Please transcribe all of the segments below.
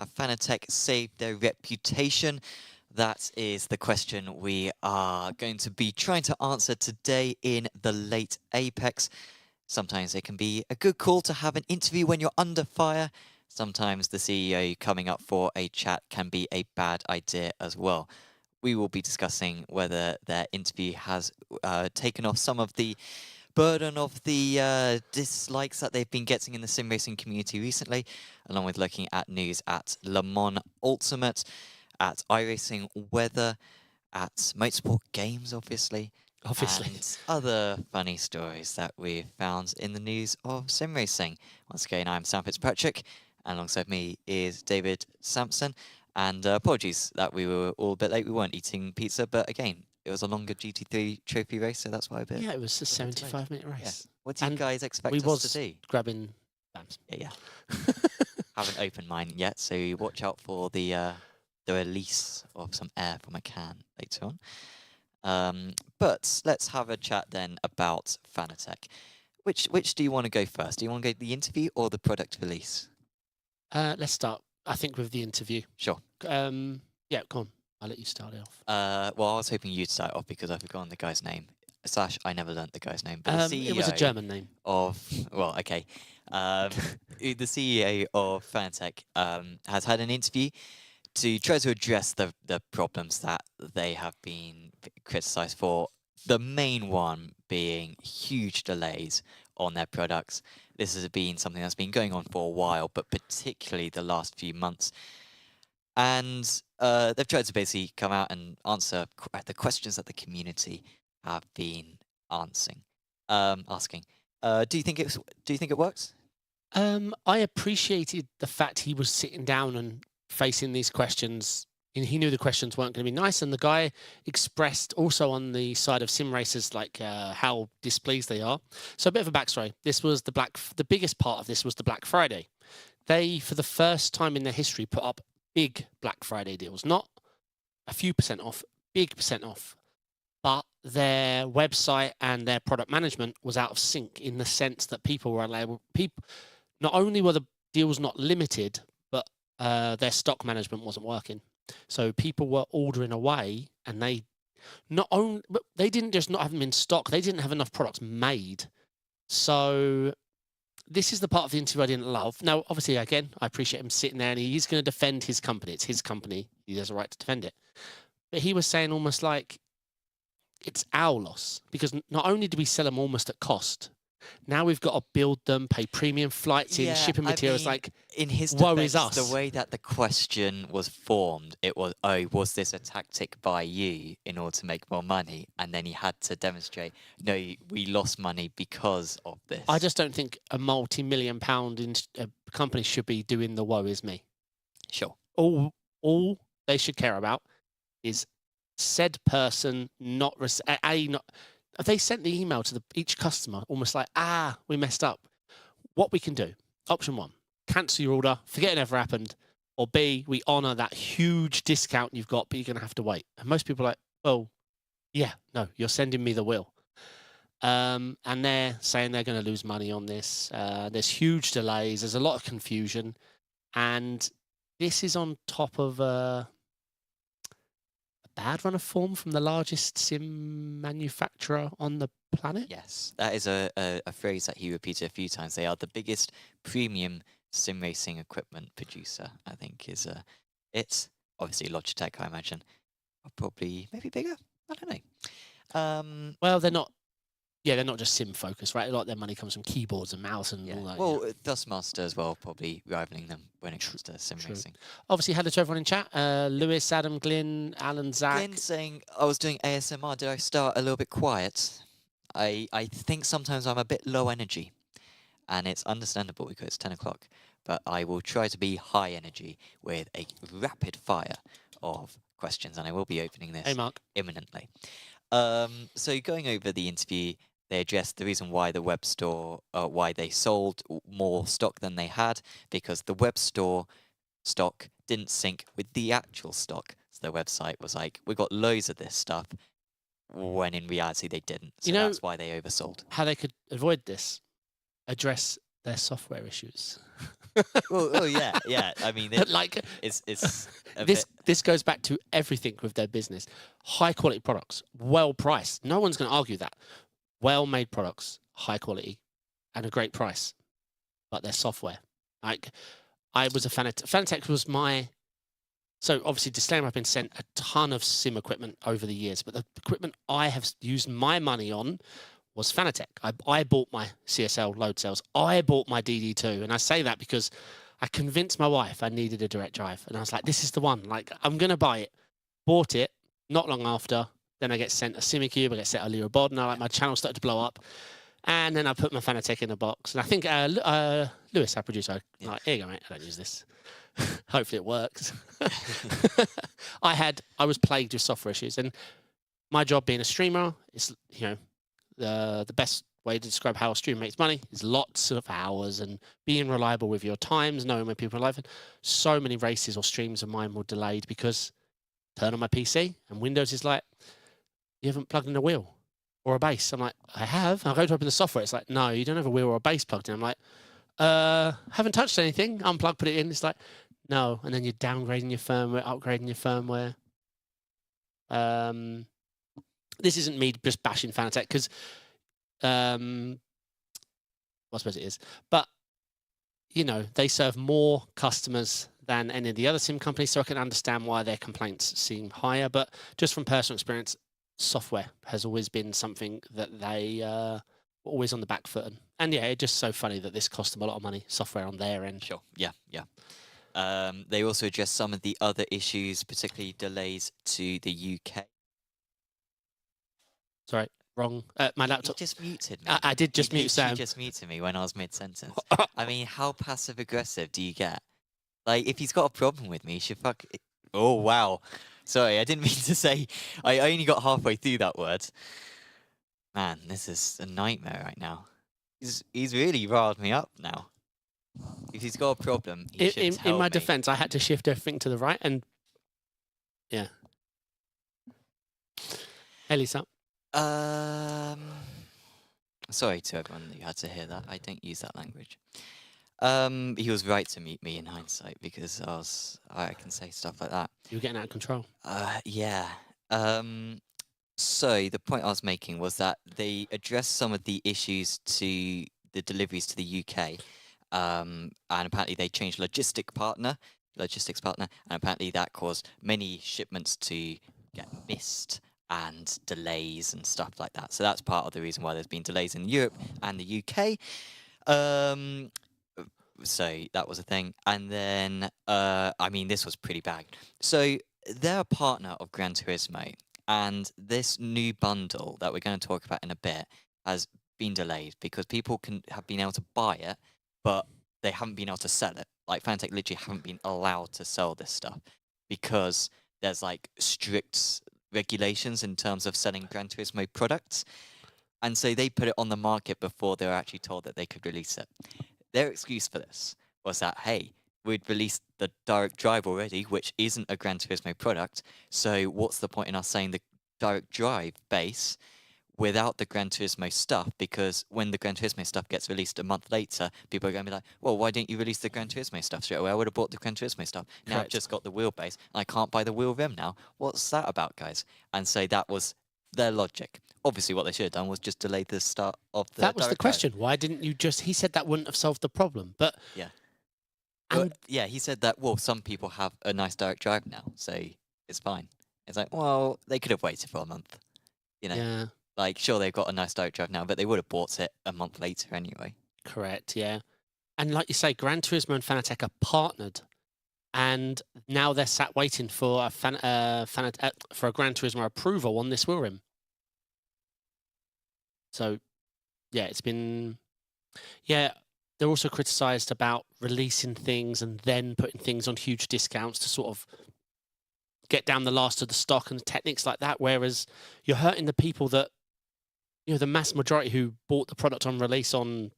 Have Fanatec saved their reputation? That is the question we are going to be trying to answer today in the late Apex. Sometimes it can be a good call to have an interview when you're under fire. Sometimes the CEO coming up for a chat can be a bad idea as well. We will be discussing whether their interview has taken off some of the burden of the dislikes that they've been getting in the sim racing community recently, along with looking at news at Le Mans Ultimate, at iRacing weather, at Motorsport games, obviously, and other funny stories that we've found in the news of sim racing. Once again, I'm Sam Fitzpatrick, and alongside me is David Sampson. And apologies that we were all a bit late. We weren't eating pizza, but again, it was a longer GT3 trophy race, so that's why a bit. Yeah, it was a 75-minute race. Yeah. What do you guys expect we us to do? Grabbing bams. Yeah. Haven't opened mine yet, so watch out for the release of some air from a can later on. But let's have a chat then about Fanatec. Which do you want to go first? Do you want to go the interview or the product release? Let's start, I think, with the interview. Sure. Yeah, go on. I'll let you start it off. Well, I was hoping you'd start off because I've forgotten the guy's name. / I never learnt the guy's name. But the CEO it was a German name. Well, okay. The CEO of Fanatec has had an interview to try to address the problems that they have been criticised for. The main one being huge delays on their products. This has been something that's been going on for a while, but particularly the last few months. And they've tried to basically come out and answer the questions that the community have been asking. Do you think it works? I appreciated the fact he was sitting down and facing these questions. And he knew the questions weren't going to be nice, and the guy expressed also on the side of sim racers like how displeased they are. So a bit of a backstory. This was the biggest part of this was the Black Friday. They, for the first time in their history, put up big Black Friday deals, not a few percent off, big percent off. But their website and their product management was out of sync in the sense that people were allowed. Not only were the deals not limited, but their stock management wasn't working. So people were ordering away, and they didn't just not have them in stock. They didn't have enough products made. So this is the part of the interview I didn't love. Now, obviously, again, I appreciate him sitting there, and he's going to defend his company. It's his company. He has a right to defend it. But he was saying almost like it's our loss, because not only do we sell them almost at cost, now we've got to build them, pay premium flights in, shipping materials. I mean, like, in his woe defense, is us. The way that the question was formed, it was, oh, was this a tactic by you in order to make more money? And then he had to demonstrate, no, we lost money because of this. I just don't think a multi-million-pound company should be doing the woe is me. Sure. All they should care about is said person not. They sent the email to each customer almost like, we messed up. What we can do, option 1, cancel your order, forget it never happened. Or B, we honour that huge discount you've got, but you're going to have to wait. And most people are like, oh, yeah, no, you're sending me the will. And they're saying they're going to lose money on this. There's huge delays. There's a lot of confusion. And this is on top of a bad run of form from the largest sim manufacturer on the planet. Yes, that is a phrase that he repeated a few times. They are the biggest premium sim racing equipment producer, I think, is it's obviously Logitech, I imagine, or probably maybe bigger. I don't know. Well, they're not just sim focused, right? A lot of their money comes from keyboards and mouse and all that. Well, Dustmaster as well, probably rivaling them when it comes to sim racing. Obviously, hello to everyone in chat. Lewis, Adam, Glyn, Alan, Zach. Glyn saying, I was doing ASMR. Did I start a little bit quiet? I think sometimes I'm a bit low energy, and it's understandable because it's 10 o'clock. But I will try to be high energy with a rapid fire of questions, and I will be opening this imminently. So going over the interview, they addressed the reason why the web store, why they sold more stock than they had, because the web store stock didn't sync with the actual stock. So their website was like, we got loads of this stuff, when in reality they didn't. So that's why they oversold. How they could avoid this? Address their software issues. Oh yeah, yeah. I mean, it, Like it's a this bit. this goes back to everything with their business. High quality products, well priced. No one's going to argue that. Well made products, high quality, and a great price. But their software. Like I was a Fanatec. Fanatec was my. So obviously, disclaimer: I've been sent a ton of sim equipment over the years, but the equipment I have used my money on was Fanatec. I bought my CSL load cells. I bought my DD2, and I say that because I convinced my wife I needed a direct drive, and I was like, "This is the one. Like, I'm gonna buy it." Bought it. Not long after, then I get sent a Simicube. I get sent a Lira Bod, and my channel started to blow up. And then I put my Fanatec in a box, and I think Lewis, our producer, like, here you go, mate. I don't use this. Hopefully it works. I was plagued with software issues, and my job being a streamer is, the best way to describe how a streamer makes money is lots of hours and being reliable with your times, knowing when people are live. And so many races or streams of mine were delayed because turn on my PC and Windows is like, you haven't plugged in a wheel or a base. I'm like, I have. I go to open the software. It's like, no, you don't have a wheel or a base plugged in. I'm like, haven't touched anything. Unplug, put it in. It's like, no. And then you're downgrading your firmware, upgrading your firmware. This isn't me just bashing Fanatec because, I suppose it is. But, they serve more customers than any of the other sim companies, so I can understand why their complaints seem higher. But just from personal experience, software has always been something that they were always on the back foot. And yeah, it's just so funny that this cost them a lot of money, software on their end. Sure. Yeah. Yeah. They also addressed some of the other issues, particularly delays to the UK. Sorry, wrong. My laptop. You just muted me. I did just mute Sam. You just muted me when I was mid-sentence. I mean, how passive-aggressive do you get? Like, if he's got a problem with me, he should fuck... Oh, wow. Sorry, I didn't mean to say... I only got halfway through that word. Man, this is a nightmare right now. He's really riled me up now. If he's got a problem, he should tell me. In my defense, I had to shift everything to the right and... Yeah. Hey, Lisa. Sorry to everyone that you had to hear that. I don't use that language. He was right to mute me in hindsight because I can say stuff like that. You were getting out of control. Yeah. So the point I was making was that they addressed some of the issues to the deliveries to the UK. And apparently they changed logistics partner, and apparently that caused many shipments to get missed and delays and stuff like that. So that's part of the reason why there's been delays in Europe and the UK. So that was a thing. And then, I mean, this was pretty bad. So they're a partner of Gran Turismo, and this new bundle that we're going to talk about in a bit has been delayed because people have been able to buy it, but they haven't been able to sell it. Like, Fanatec literally haven't been allowed to sell this stuff because there's, like, strict regulations in terms of selling Gran Turismo products. And so they put it on the market before they were actually told that they could release it. Their excuse for this was that, hey, we'd released the direct drive already, which isn't a Gran Turismo product, so what's the point in us saying the direct drive base without the Gran Turismo stuff? Because when the Gran Turismo stuff gets released a month later, people are going to be like, well, why didn't you release the Gran Turismo stuff straight away? I would have bought the Gran Turismo stuff. Now I've just got the wheelbase, and I can't buy the wheel rim now. What's that about, guys? And so that was their logic. Obviously, what they should have done was just delay the start of the That was the direct question. drive. Why didn't you just... He said that wouldn't have solved the problem, but... Yeah. And Well, yeah, he said that, well, some people have a nice direct drive now, so it's fine. It's like, well, they could have waited for a month. Yeah. Like, sure, they've got a nice direct drive now, but they would have bought it a month later anyway. Correct, yeah. And like you say, Gran Turismo and Fanatec are partnered, and now they're sat waiting for a for a Gran Turismo approval on this wheel rim. So, yeah, it's been... Yeah, they're also criticised about releasing things and then putting things on huge discounts to sort of get down the last of the stock and techniques like that, whereas you're hurting the people that, the mass majority who bought the product on release on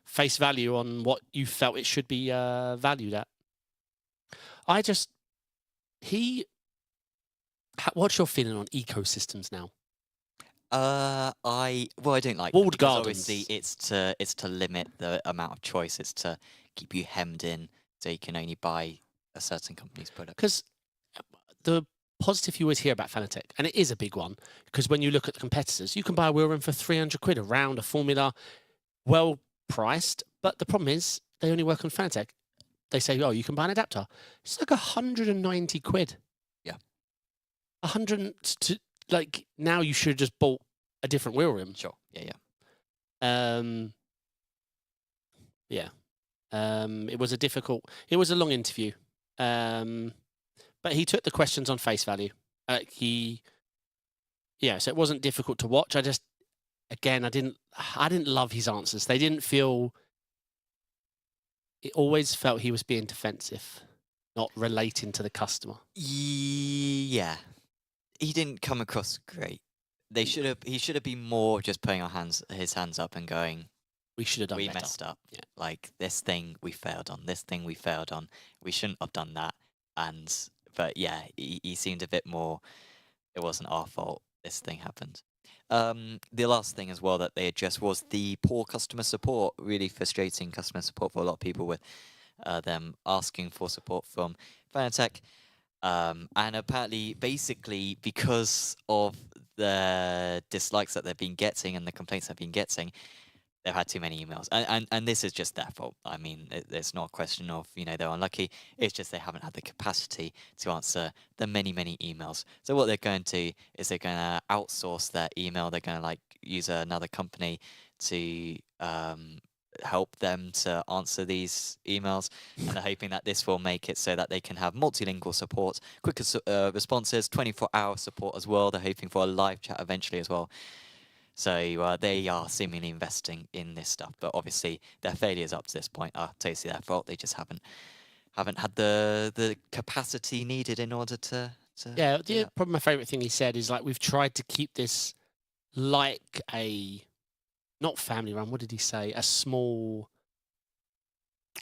face value on what you felt it should be valued at. What's your feeling on ecosystems now? I don't like them Walled because obviously gardens. it's to limit the amount of choice. It's to keep you hemmed in, so you can only buy a certain company's product. Because the positive you always hear about Fanatec, and it is a big one, because when you look at the competitors, you can buy a wheel rim for 300 quid, a round, a formula, well priced. But the problem is they only work on Fanatec. They say, oh, you can buy an adapter. It's like 190 quid. Yeah. 100 to, like, now you should have just bought a different wheel rim. Sure. Yeah. Yeah. It was a long interview. But he took the questions on face value. So it wasn't difficult to watch. I didn't love his answers. They didn't feel. It always felt he was being defensive, not relating to the customer. Yeah. He didn't come across great. He should have been more just putting his hands up and going, we should have done we better. messed up. Yeah. Like, this thing we failed on. This thing we failed on. We shouldn't have done that. But yeah, he seemed a bit more. It wasn't our fault. This thing happened. The last thing as well that they addressed was the poor customer support. Really frustrating customer support for a lot of people, with them asking for support from Fanatec. And apparently, basically, because of the dislikes that they've been getting and the complaints they've been getting, they've had too many emails. And this is just their fault. I mean, it's not a question of, they're unlucky. It's just they haven't had the capacity to answer the many, many emails. So what they're going to do is they're going to outsource their email. They're going to use another company to help them to answer these emails. And they're hoping that this will make it so that they can have multilingual support, quicker responses, 24-hour support as well. They're hoping for a live chat eventually as well. So they are seemingly investing in this stuff, but obviously their failures up to this point are totally their fault. They just haven't had the capacity needed in order to Yeah, probably my favourite thing he said is, like, we've tried to keep this like a, not family run, what did he say? A small,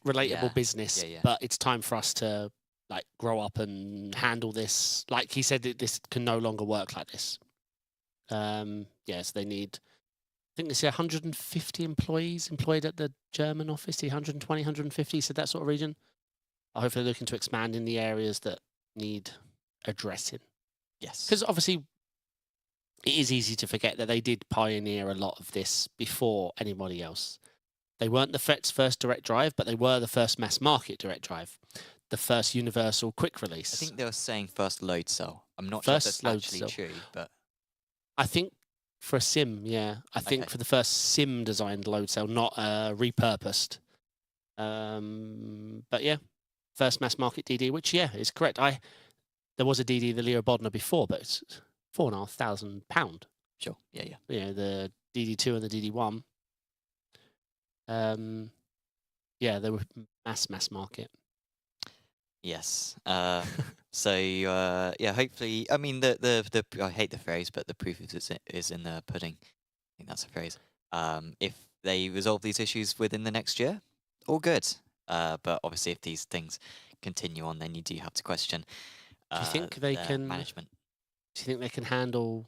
relatable business, but it's time for us to, like, grow up and handle this. Like he said, that this can no longer work like this. So they need, I think they say 150 employees employed at the German office, 120, 150, so that sort of region. Hopefully looking to expand in the areas that need addressing. Yes. Because obviously it is easy to forget that they did pioneer a lot of this before anybody else. They weren't the first direct drive, but they were the first mass market direct drive. The first universal quick release. I think they were saying first load cell. I'm not sure if that's actually true, but I think for a sim, yeah. I think for the first sim designed load cell, not repurposed. But yeah, first mass market DD, which is correct. There was a DD, the Leo Bodner, before, but it's £4,500. Sure. Yeah. The DD2 and the DD1. They were mass market. Yes. Hopefully, I mean, the I hate the phrase, but the proof is in the pudding. I think that's a phrase. If they resolve these issues within the next year, all good. But obviously, if these things continue on, then you do have to question. Do you think they can management? Do you think they can handle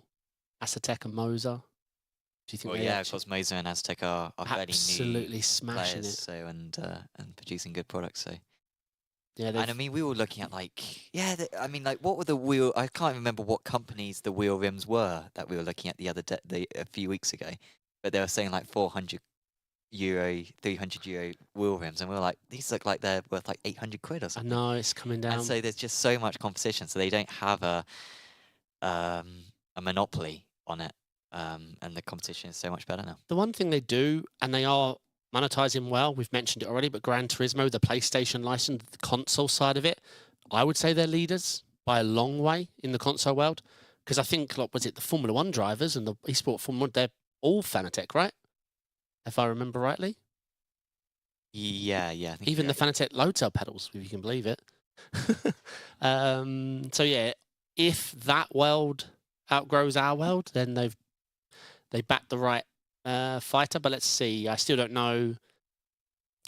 Aztec and Moser? Do you think? Well, yeah, because Moser and Aztec are fairly new, absolutely smashing players, it. So and producing good products. So yeah, and I mean, we were looking at what were the wheel? I can't remember what companies the wheel rims were that we were looking at a few weeks ago, but they were saying like €400, €300 wheel rims, and we were like, these look like they're worth like 800 quid or something. I know, it's coming down. And so there's just so much competition, so they don't have a monopoly on it, and the competition is so much better now. The one thing they do, and they are monetizing well, we've mentioned it already, but Gran Turismo, the PlayStation license, the console side of it, I would say they're leaders by a long way in the console world. Because I think, was it the Formula 1 drivers and the eSport Formula 1, they're all Fanatec, right? If I remember rightly. Yeah. I think even the Fanatec load cell pedals, if you can believe it. So yeah, if that world outgrows our world, then they backed the right fighter. But let's see. I still don't know.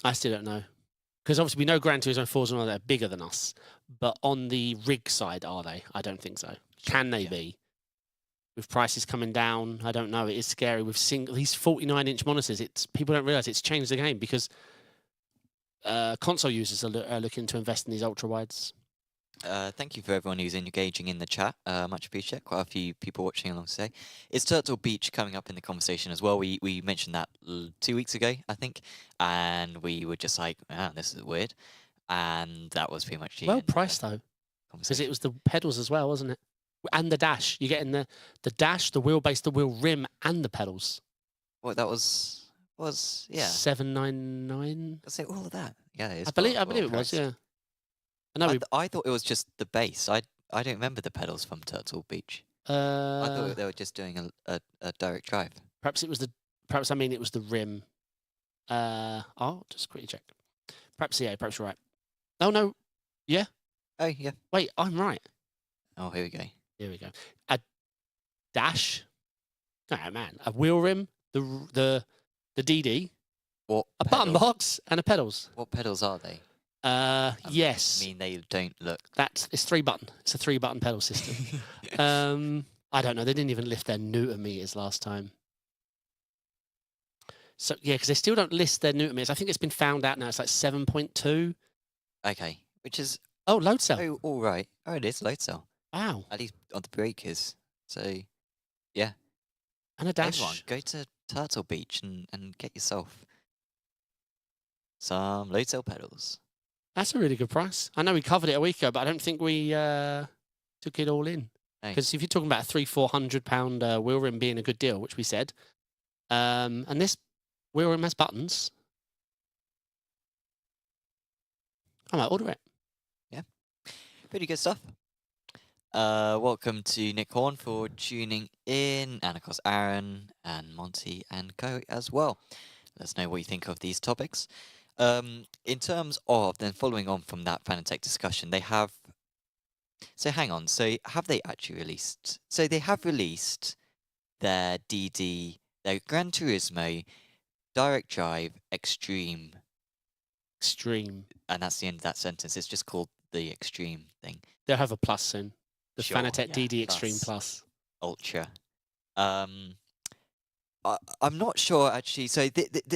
Because obviously we know Gran Turismo 4s and all that are bigger than us. But on the rig side, are they? I don't think so. Can they be? with prices coming down, I don't know. It is scary with these 49-inch monitors. People don't realize it's changed the game because console users are looking to invest in these ultra wides. Thank you for everyone who's engaging in the chat. Much appreciated. Quite a few people watching along today. Is Turtle Beach coming up in the conversation as well? We mentioned that 2 weeks ago, I think, and we were just like, this is weird. And that was pretty much the Well priced though, because it was the pedals as well, wasn't it? And the dash. You're getting the dash, the wheelbase, the wheel rim, and the pedals. Well, that was yeah. $799. Let's say all of that. Yeah, it is. I believe it was. Yeah. I thought it was just the base. I don't remember the pedals from Turtle Beach. I thought they were just doing a direct drive. Perhaps it was it was the rim. I'll just quickly check. Perhaps you're right. Oh no, yeah. Oh yeah. Wait, I'm right. Oh, here we go. Here we go. A dash. Oh man, a wheel rim, the DD, What? a button box, and a pedals. What pedals are they? Yes. I mean, they don't look. It's 3-button. It's a 3-button pedal system. I don't know. They didn't even lift their Newton meters last time. So yeah, because they still don't list their Newton meters. I think it's been found out now. It's like 7.2. Okay, which is load cell. Oh, all right. Oh, it is load cell. Wow. At least on the breakers. So, yeah. And a dash. Everyone, go to Turtle Beach and get yourself some load cell pedals. That's a really good price. I know we covered it a week ago, but I don't think we took it all in. Because if you're talking about a £300-400 wheel rim being a good deal, which we said, and this wheel rim has buttons, I might order it. Yeah, pretty good stuff. Welcome to Nick Horn for tuning in, and of course Aaron and Monty and Co as well. Let us know what you think of these topics. In terms of, then following on from that Fanatec discussion, they have... So hang on, so have they actually released... So they have released their DD, their Gran Turismo Direct Drive Extreme. Extreme. And that's the end of that sentence. It's just called the Extreme thing. They'll have a plus soon. The Sure, Fanatec yeah, DD Extreme Plus. Ultra. I'm not sure, actually. So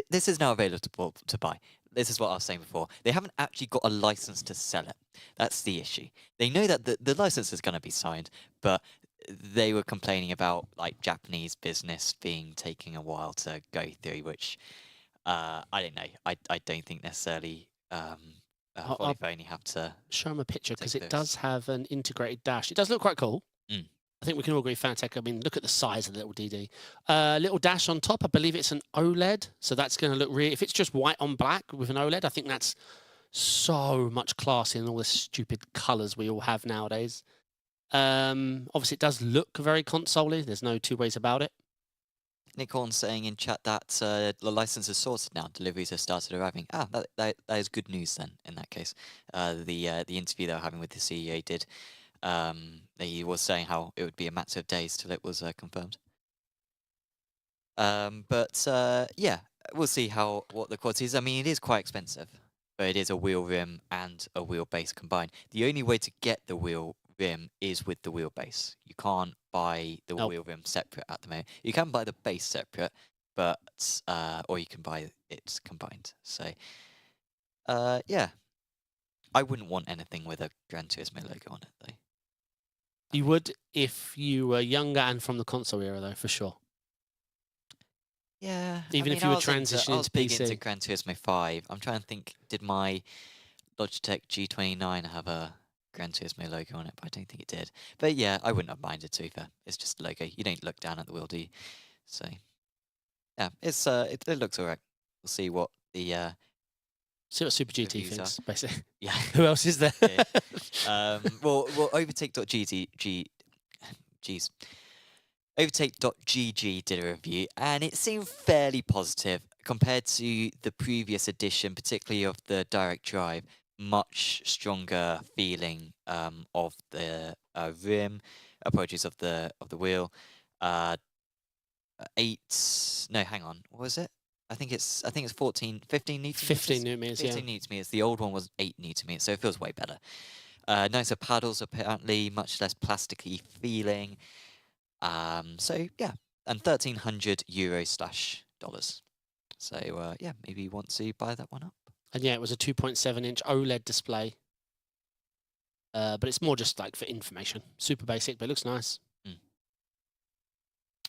this is now available to buy. This is what I was saying before. They haven't actually got a license to sell it. That's the issue. They know that the license is going to be signed, but they were complaining about like Japanese business taking a while to go through, which I don't know. I don't think necessarily I'll only have to show them a picture because it this. does have an integrated dash. It does look quite cool. Mm. I think we can all agree Fanatec. I mean, look at the size of the little DD. Little dash on top. I believe it's an OLED, so that's going to look really. If it's just white on black with an OLED, I think that's so much classy in all the stupid colours we all have nowadays. Obviously, it does look very console-y. There's no two ways about it. Nick Horn's saying in chat that the license is sorted now. Deliveries have started arriving. That is good news then. In that case, the interview they were having with the CEO did. He was saying how it would be a matter of days till it was confirmed. But yeah, we'll see what the quality is. I mean, it is quite expensive, but it is a wheel rim and a wheelbase combined. The only way to get the wheel rim is with the wheelbase. You can't buy the wheel rim separate at the moment. You can buy the base separate, but or you can buy it combined. So yeah, I wouldn't want anything with a Gran Turismo logo on it though. You would if you were younger and from the console era, though, for sure. Yeah. Even if you were transitioning to big PC. into Gran Turismo 5. I'm trying to think, did my Logitech G29 have a Gran Turismo logo on it? But I don't think it did. But yeah, I wouldn't have minded, to be fair. It's just a logo. You don't look down at the wheel, do you? So yeah, it looks alright. We'll see what the see what Super GT thinks, basically. Yeah. Who else is there? Yeah. Well, Overtake.gg did a review, and it seemed fairly positive compared to the previous edition, particularly of the Direct Drive. Much stronger feeling of the rim, approaches of the wheel. 8. No, hang on. What was it? I think it's 15 newton meters. 15 newton meters, 15 newton meters. The old one was 8 newton meters, so it feels way better. Nicer paddles, apparently, much less plasticky feeling. So yeah, and €1,300/$. So yeah, maybe you want to buy that one up. And yeah, it was a 2.7-inch OLED display. But it's more just like for information. Super basic, but it looks nice.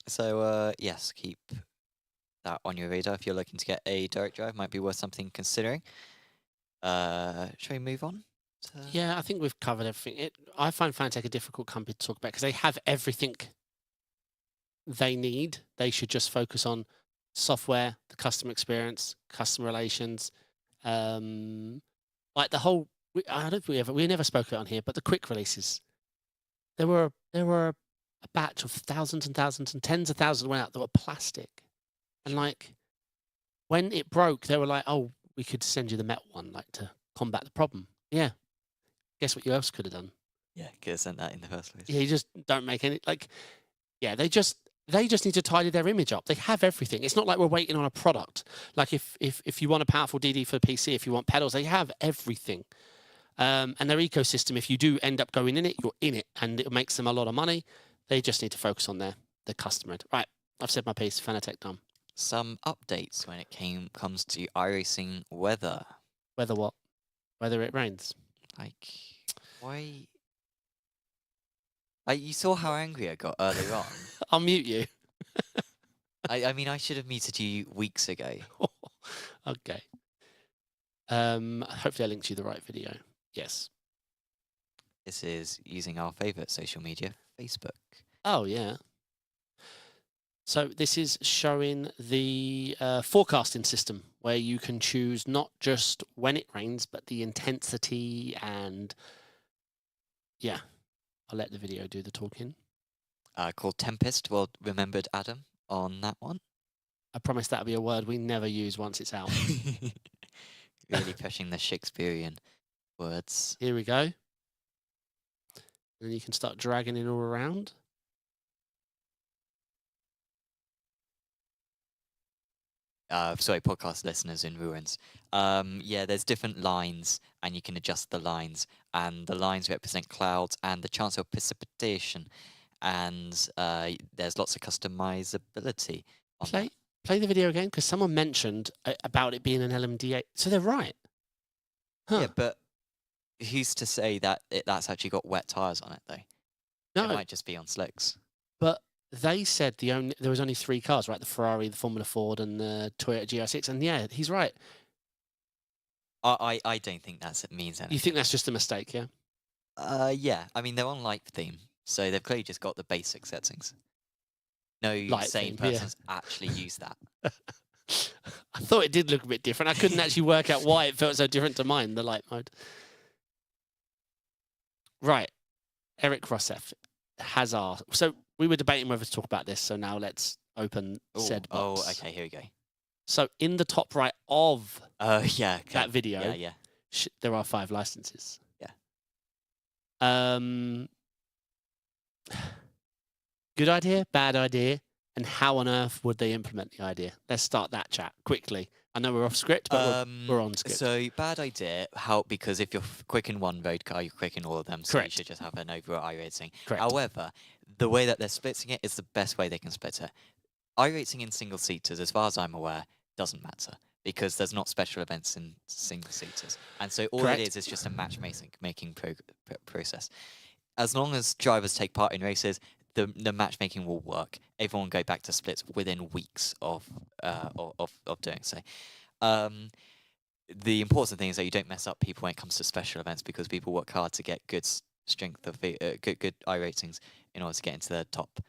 So yes, keep that on your radar if you're looking to get a direct drive. Might be worth something considering. Shall we move on? Yeah, I think we've covered everything. I find Fanatec a difficult company to talk about because they have everything they need. They should just focus on software, the customer experience, customer relations, like the whole. I don't think we never spoke about it on here, but the quick releases. There were a batch of thousands and thousands and tens of thousands went out that were plastic, and like when it broke, they were like, "Oh, we could send you the metal one, like to combat the problem." Yeah, guess what you else could have done? Yeah, could have sent that in the first place. Yeah, you just don't make any like. Yeah, they just need to tidy their image up. They have everything. It's not like we're waiting on a product. Like if you want a powerful DD for PC, if you want pedals, they have everything. And their ecosystem, if you do end up going in it, you're in it, and it makes them a lot of money. They just need to focus on their customer. Right, I've said my piece. Fanatec done. Some updates when it comes to iRacing weather. Weather what? Whether it rains. Like, why? You saw how angry I got earlier on. I'll mute you. I mean, I should have muted you weeks ago. Okay. Hopefully I linked you the right video. Yes. This is using our favourite social media, Facebook. Oh, yeah. So this is showing the forecasting system where you can choose not just when it rains, but the intensity and yeah. I'll let the video do the talking. Called Tempest. Well remembered, Adam, on that one. I promise that'll be a word we never use once it's out. Really pushing the Shakespearean words. Here we go. And then you can start dragging it all around. Sorry, podcast listeners in ruins. Yeah, there's different lines, and you can adjust the lines, and the lines represent clouds and the chance of precipitation, and there's lots of customizability on that. Play the video again, because someone mentioned about it being an LMDA. So they're right. Huh. Yeah, but who's to say that that's actually got wet tires on it though? No, it might just be on slicks. But they said there was only 3 cars, right? The Ferrari, the Formula Ford, and the Toyota GR6. And yeah, he's right. I don't think that means anything. You think that's just a mistake, yeah? Yeah. I mean, they're on light theme, so they've clearly just got the basic settings. No sane person's actually used that. I thought it did look a bit different. I couldn't actually work out why it felt so different to mine, the light mode. Right. Eric Rossef has asked. So we were debating whether to talk about this, so now let's open said box. Oh, okay, here we go. So in the top right of yeah, okay. that video, yeah. There are 5 licenses. Yeah. Good idea, bad idea, and how on earth would they implement the idea? Let's start that chat quickly. I know we're off script, but we're on script. So bad idea. Because if you're quick in one road car, you're quick in all of them. So Correct. You should just have an overall iRating. Correct. However, the way that they're splitting it is the best way they can split it. iRating in single seaters, as far as I'm aware, doesn't matter because there's not special events in single seaters, and so all Correct. it is just a matchmaking process. As long as drivers take part in races, the matchmaking will work. Everyone will go back to splits within weeks of doing so. The important thing is that you don't mess up people when it comes to special events because people work hard to get good strength of good iRatings in order to get into the top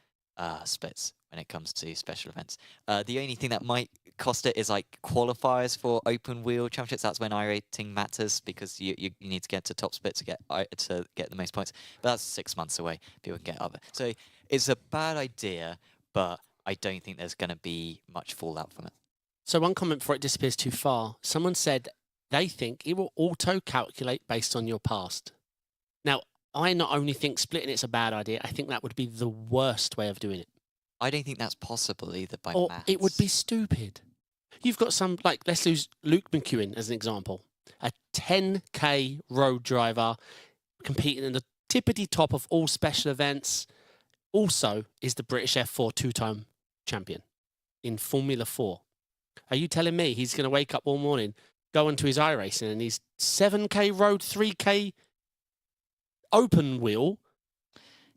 splits when it comes to special events. The only thing that might cost it is like qualifiers for open wheel championships. That's when iRating matters because you need to get to top split to get the most points. But that's 6 months away. People can get other. So it's a bad idea, but I don't think there's going to be much fallout from it. So one comment before it disappears too far. Someone said they think it will auto-calculate based on your past. Now, I not only think splitting it's a bad idea, I think that would be the worst way of doing it. I don't think that's possible either by Or maths. it would be stupid. You've got some, like, let's use Luke McEwen as an example. A 10K road driver competing in the tippity top of all special events. also is the British F4 two-time champion in Formula 4. Are you telling me he's going to wake up one morning, go into his iRacing, and he's 7K road, 3K open wheel?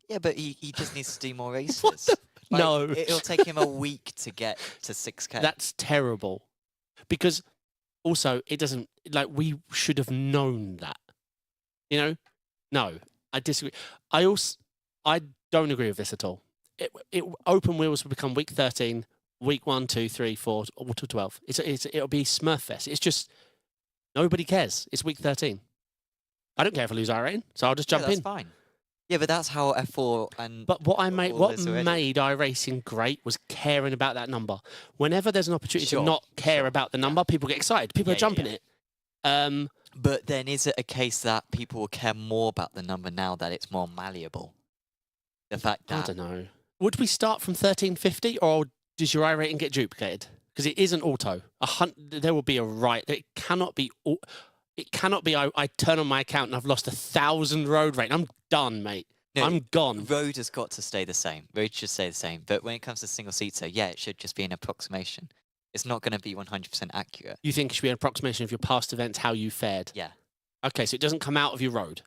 Yeah, but he just needs to do more races. What the? Like, No. It'll take him a week to get to 6K. That's terrible. Because also, it doesn't, like, we should have known that. You know? No, I disagree. I don't agree with this at all. Open wheels will become week 13, week 1, 2, 3, 4, or to 12. It'll be Smurffest. It's just, nobody cares. It's week 13. I don't care if I lose iRating, so I'll just jump that's in. Fine. Yeah, but that's how F4 and... But what made iRacing great was caring about that number. Whenever there's an opportunity to not care about the number, people get excited. People are jumping it. But then is it a case that people will care more about the number now that it's more malleable? The fact that... I don't know. Would we start from 1350, or does your iRating get duplicated? Because it isn't auto. There will be a right. It cannot be... It cannot be I turn on my account and I've lost 1,000 road rate. I'm done, mate. No, I'm gone. Road has got to stay the same. Road should stay the same. But when it comes to single-seater, yeah, it should just be an approximation. It's not going to be 100% accurate. You think it should be an approximation of your past events, how you fared? Yeah. Okay, so it doesn't come out of your road?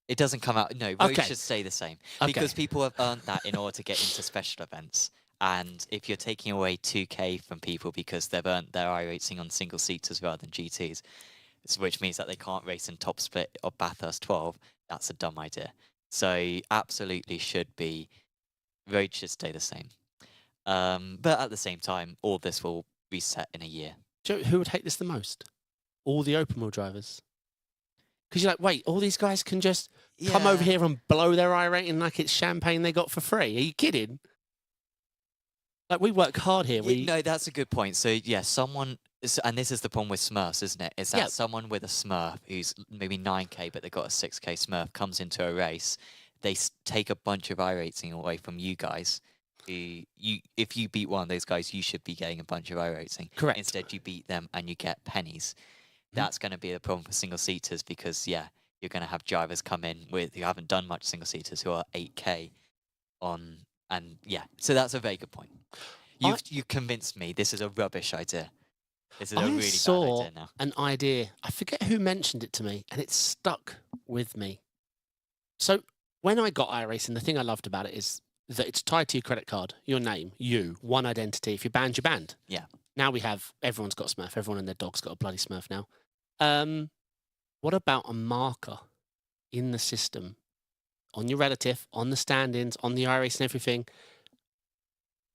It doesn't come out... No, road should stay the same. Because people have earned that in order to get into special events. And if you're taking away 2K from people because they've earned their iRacing on single-seaters rather than GTs, which means that they can't race in top split or Bathurst 12, that's a dumb idea. So absolutely should be... Road should stay the same. But at the same time, all this will reset in a year. Do you know who would hate this the most? All the open wheel drivers. Because you're like, wait, all these guys can just come over here and blow their iRating like it's champagne they got for free. Are you kidding? Like, we work hard here. No, that's a good point. So, yeah, someone... And this is the problem with Smurfs, isn't it? Is that someone with a Smurf who's maybe 9K, but they've got a 6K Smurf, comes into a race, they take a bunch of iRating away from you guys. If you beat one of those guys, you should be getting a bunch of iRating. Correct. Instead, you beat them and you get pennies. That's going to be the problem for single-seaters because, yeah, you're going to have drivers come in who haven't done much single-seaters who are 8K on... And, yeah, so that's a very good point. You've convinced me this is a rubbish idea. This is a really bad idea now. An idea. I forget who mentioned it to me, and it stuck with me. So when I got iRacing, the thing I loved about it is that it's tied to your credit card, your name, one identity. If you're banned, you're banned. Yeah. Now everyone's got a Smurf. Everyone and their dog's got a bloody Smurf now. What about a marker in the system on your relative, on the stand-ins, on the iRacing, everything?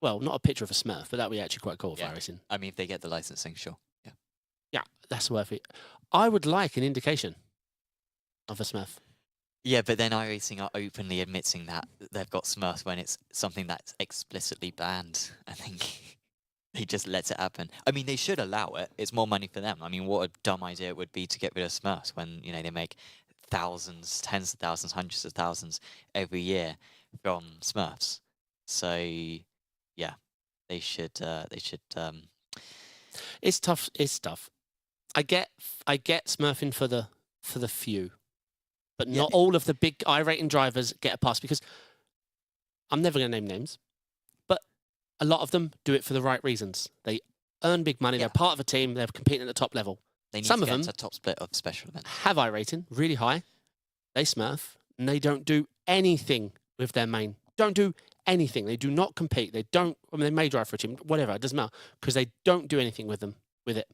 Well, not a picture of a Smurf, but that would be actually quite cool for iRacing. I mean, if they get the licensing, sure. Yeah. Yeah, that's worth it. I would like an indication of a Smurf. Yeah, but then iRacing are openly admitting that they've got Smurfs when it's something that's explicitly banned. I think they just let it happen. I mean, they should allow it. It's more money for them. I mean, what a dumb idea it would be to get rid of Smurfs when, they make thousands, tens of thousands, hundreds of thousands every year from Smurfs. So... yeah, they should. It's tough. It's tough. I get Smurfing for the few, but not all of the big iRating drivers get a pass because I'm never going to name names, but a lot of them do it for the right reasons. They earn big money. They're part of a team. They're competing at the top level. They need Some to of get them to top split of special events. Have iRating really high. They Smurf and they don't do anything with their main. Don't do anything. They do not compete. They don't. I mean, they may drive for a team, whatever. It doesn't matter because they don't do anything with it.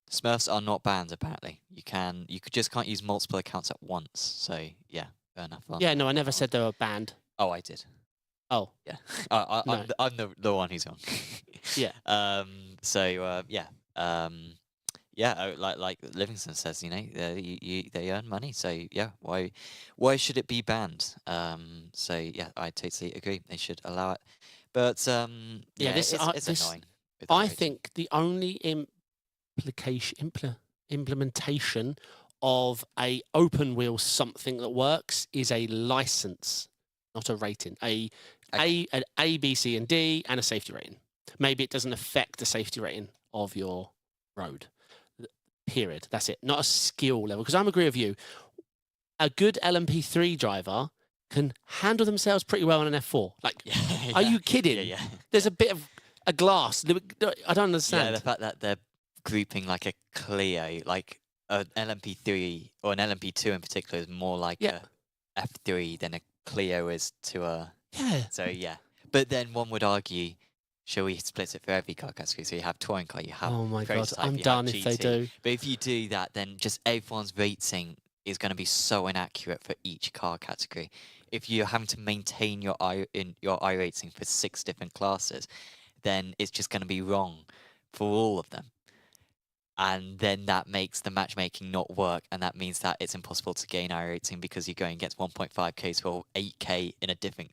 Smurfs are not banned. Apparently, you just can't use multiple accounts at once. So yeah, fair enough. Yeah, no, I never said they were banned. Oh, I did. Oh, yeah. I'm the one who's wrong. Yeah. Yeah, like Livingston says, they earn money, so yeah, why should it be banned? So yeah, I totally agree. They should allow it, but it's annoying. I think the only implementation of a open wheel something that works is a license, not a rating. An A, B, C, and D, and a safety rating. Maybe it doesn't affect the safety rating of your road. Period. That's it. Not a skill level. Because I'm agree with you. A good LMP3 driver can handle themselves pretty well on an F4. Like, are you kidding? Yeah. There's a bit of a glass. I don't understand. Yeah, the fact that they're grouping like a Clio, like an LMP3 or an LMP2 in particular, is more like a F3 than a Clio is to a. Yeah. So yeah, but then one would argue, shall we split it for every car category? So you have touring car, you have. Oh my god, prototype, I'm you done have if they GT. do. But if you do that, then just everyone's rating is going to be so inaccurate for each car category. If you're having to maintain your iRating for 6 different classes, then it's just going to be wrong for all of them. And then that makes the matchmaking not work, and that means that it's impossible to gain iRating because you're going against 1.5k or 8k in a different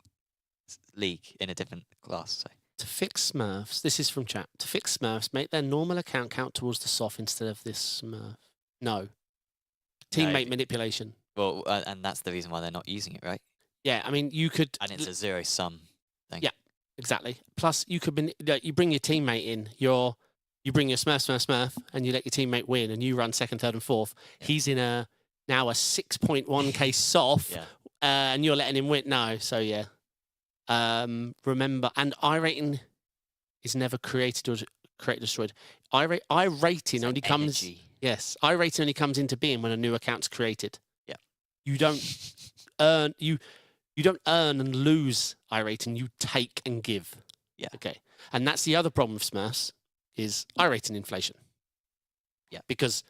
league, in a different class. So. To fix Smurfs, this is from chat. To fix Smurfs, make their normal account count towards the soft instead of this Smurf. No. Teammate manipulation. Well, and that's the reason why they're not using it, right? Yeah, I mean, you could... And it's a zero-sum thing. Yeah, exactly. Plus, you could you bring your teammate in, you bring your Smurf, and you let your teammate win, and you run second, third, and fourth. Yeah. He's in now a 6.1k soft, and you're letting him win. No, so yeah. Remember, and iRating is never created or destroyed. iRating only comes... Yes, iRating only comes into being when a new account's created. Yeah. You don't earn... You don't earn and lose iRating, you take and give. Yeah. Okay. And that's the other problem with Smurfs, is iRating inflation. Yeah. Because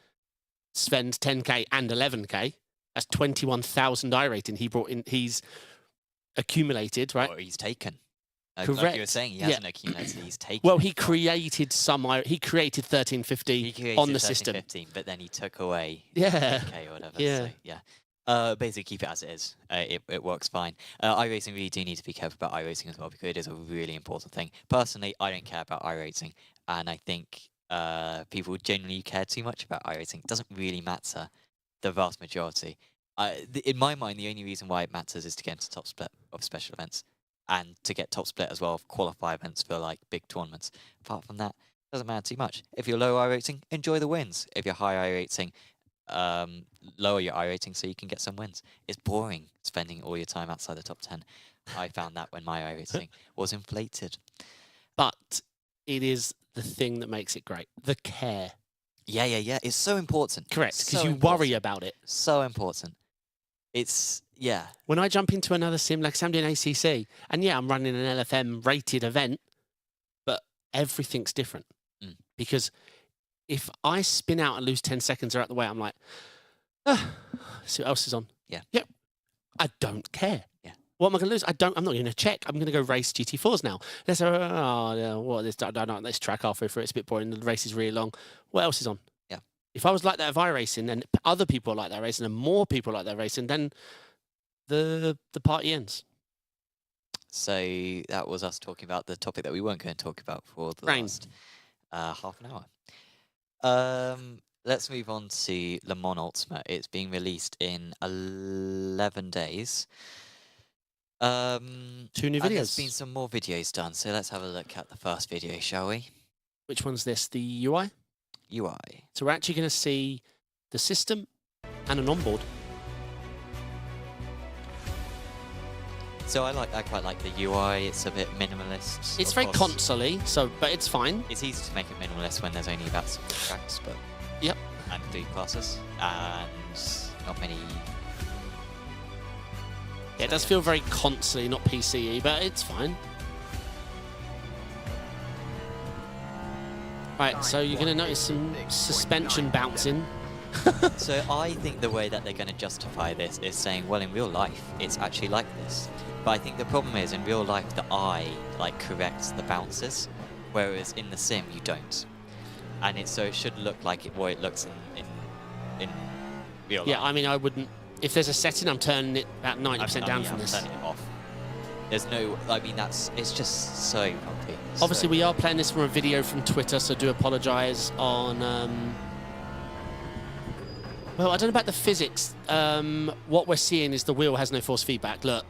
Sven's 10k and 11k, that's 21,000 iRating he brought in, he's accumulated, right? Or he's taken. Correct. Like you were saying, he hasn't accumulated, he's taken. Well, he created 1350 on the system. 15, but then he took away 10k or whatever. Yeah. So, yeah. Basically, keep it as it is. It works fine. iRacing, really do need to be careful about iRacing as well, because it is a really important thing. Personally, I don't care about iRacing, and I think people generally care too much about iRacing. It doesn't really matter, the vast majority. In my mind, the only reason why it matters is to get into top split of special events, and to get top split as well of qualify events for like big tournaments. Apart from that, it doesn't matter too much. If you're low iRating, enjoy the wins. If you're high iRating, lower your iRating so you can get some wins. It's boring spending all your time outside the top 10. I found that when my iRating was inflated. But it is the thing that makes it great. The care. Yeah. It's so important. Correct, because so you worry about it. So important. It's, yeah. When I jump into another sim, like I'm doing ACC, and yeah, I'm running an LFM rated event, but everything's different. Because if I spin out and lose 10 seconds or out the way, I'm like, see what else is on. Yeah. Yep. I don't care. Yeah. What am I going to lose? I'm not going to check. I'm going to go race GT4s now. Let's this track halfway through. It's a bit boring. The race is really long. What else is on? Yeah. If I was like that of iRacing, and other people like that racing, and more people like that racing, then the party ends. So that was us talking about the topic that we weren't going to talk about for the last half an hour. Let's move on to Le Mans Ultimate. It's being released in 11 days. 2 new videos. There's been some more videos done, so let's have a look at the first video, shall we? Which one's this? The UI? UI. So we're actually going to see the system and an onboard. So I quite like the UI. It's a bit minimalist. It's very console-y, but it's fine. It's easy to make it minimalist when there's only about 6 tracks, but yep, and 3 classes, and not many. Yeah, it does feel very console-y, not PCE, but it's fine. Right, so you're going to notice some suspension bouncing. So I think the way that they're going to justify this is saying, well, in real life, it's actually like this. But I think the problem is, in real life, the eye corrects the bounces, whereas in the sim, you don't. And so it should look like what it looks in real life. Yeah, I mean, I wouldn't... If there's a setting, I'm turning it about 90% down from this. I'm turning it off. There's no... I mean, it's just so bumpy. Obviously, we are playing this from a video from Twitter, so do apologise on... Well, I don't know about the physics. What we're seeing is the wheel has no force feedback. Look.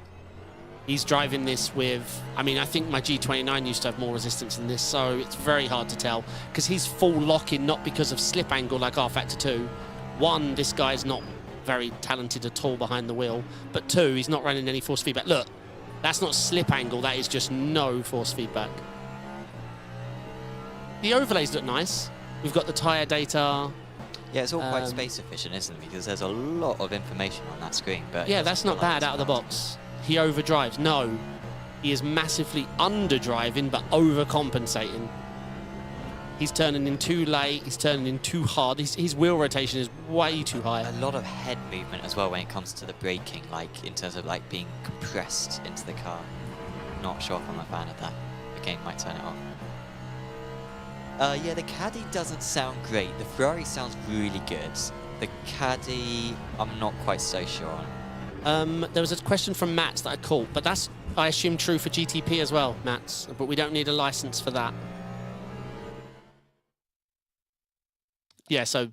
He's driving this with, I mean, I think my G29 used to have more resistance than this, so it's very hard to tell, because he's full lock-in, not because of slip angle like R-Factor 2. One, this guy's not very talented at all behind the wheel, but two, he's not running any force feedback. Look, that's not slip angle, that is just no force feedback. The overlays look nice. We've got the tyre data. Yeah, it's all quite space efficient, isn't it? Because there's a lot of information on that screen. But yeah, that's not bad out of the box. He overdrives. No, he is massively underdriving, but overcompensating. He's turning in too late. He's turning in too hard. His wheel rotation is way too high. A lot of head movement as well when it comes to the braking, like in terms of like being compressed into the car. Not sure if I'm a fan of that. Again, might turn it off. Yeah, the Caddy doesn't sound great. The Ferrari sounds really good. The Caddy, I'm not quite so sure on. There was a question from Mats that I caught, but that's, I assume, true for GTP as well, Mats. But we don't need a license for that. Yeah, so,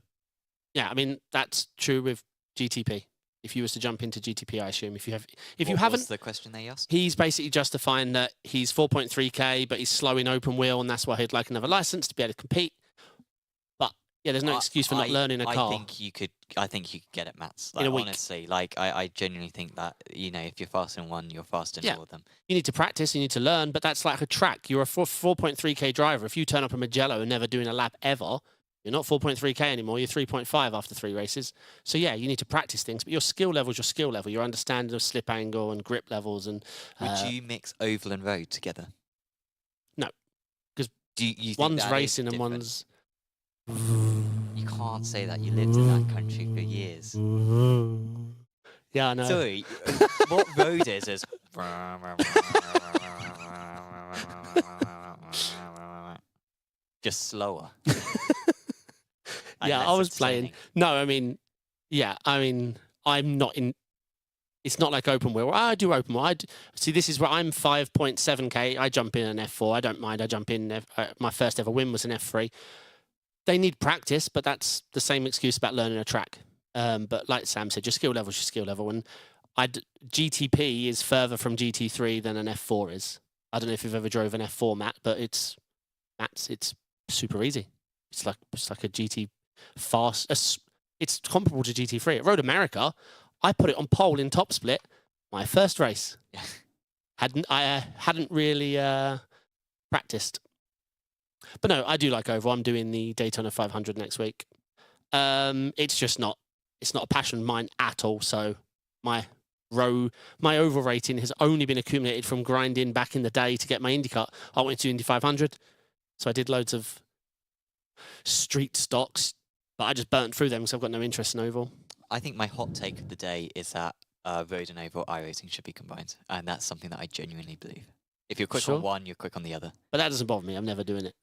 yeah, I mean, that's true with GTP. If you was to jump into GTP, I assume. If you haven't, what's the question they asked? He's basically justifying that he's 4.3K, but he's slow in open wheel, and that's why he'd like another license to be able to compete. But yeah, there's no excuse for not learning a car. I think you could get it, Mats. Like, in a week. Honestly, like I genuinely think that, you know, if you're fast in one, you're fast in all of them. You need to practice, you need to learn, but that's like a track. You're a 4.3K driver. If you turn up a Mugello and never doing a lap ever, you're not 4.3K anymore, you're 3.5 after 3 races. So yeah, you need to practice things, but your skill level is your skill level. Your understanding of slip angle and grip levels. And would you mix oval and road together? No, because you one's racing and one's... You can't say that. You lived in that country for years. Yeah, I know. Sorry, what road is just slower. Yeah, I was playing. No, I mean, yeah, I mean, I'm not in. It's not like open wheel. I do open wheel. See, this is where I'm 5.7K. I jump in an F4. I don't mind. I jump in. My first ever win was an F3. They need practice, but that's the same excuse about learning a track. But like Sam said, your skill level is your skill level. And GTP is further from GT3 than an F4 is. I don't know if you've ever drove an F4, Matt, but it's super easy. It's like a GT fast. It's comparable to GT3. At Road America, I put it on pole in top split. My first race. I hadn't really practiced. But no, I do like oval. I'm doing the Daytona 500 next week. It's just not. It's not a passion of mine at all. So my oval rating has only been accumulated from grinding back in the day to get my Indy cut. I went to Indy 500, so I did loads of street stocks, but I just burnt through them because I've got no interest in oval. I think my hot take of the day is that road and oval iRacing should be combined, and that's something that I genuinely believe. If you're quick on one, you're quick on the other. But that doesn't bother me. I'm never doing it.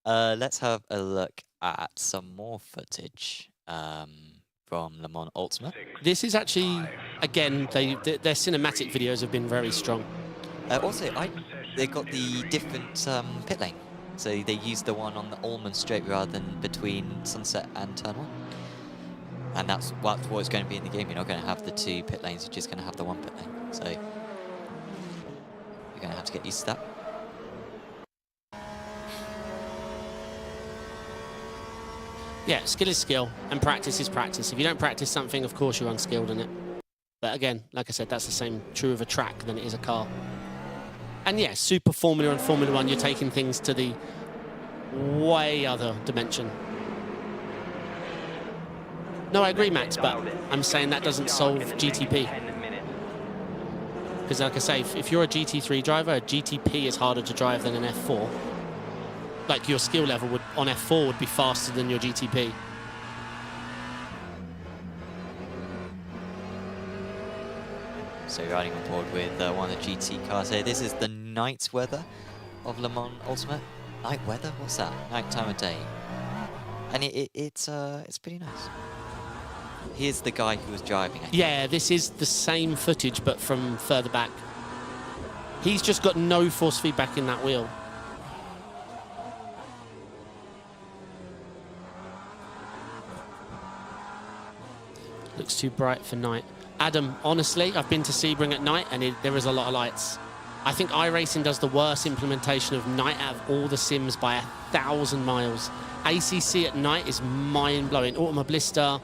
Let's have a look at some more footage from Le Mans Ultimate. This is actually, again, their cinematic videos have been very strong. Also, they got the different pit lane. So they used the one on the Allman Straight rather than between Sunset and Turn 1. And that's what it's going to be in the game. You're not going to have the 2 pit lanes, you're just going to have the 1 pit lane. So you're going to have to get used to that. Yeah, skill is skill and practice is practice. If you don't practice something, of course you're unskilled in it. But again, like I said, that's the same true of a track than it is a car. And yeah, Super Formula and Formula 1, you're taking things to the way other dimension. No, I agree, Max, but I'm saying that doesn't solve GTP. Because like I say, if you're a GT3 driver, a GTP is harder to drive than an F4. Like your skill level on F4 would be faster than your GTP. So riding on board with one of the GT cars here. This is the night weather of Le Mans Ultimate. Night weather? What's that? Night time of day. And it's pretty nice. Here's the guy who was driving. Yeah, this is the same footage, but from further back. He's just got no force feedback in that wheel. Looks too bright for night. Adam, honestly, I've been to Sebring at night, and there is a lot of lights. I think iRacing does the worst implementation of night out of all the sims by 1,000 miles. ACC at night is mind-blowing. Automobilista,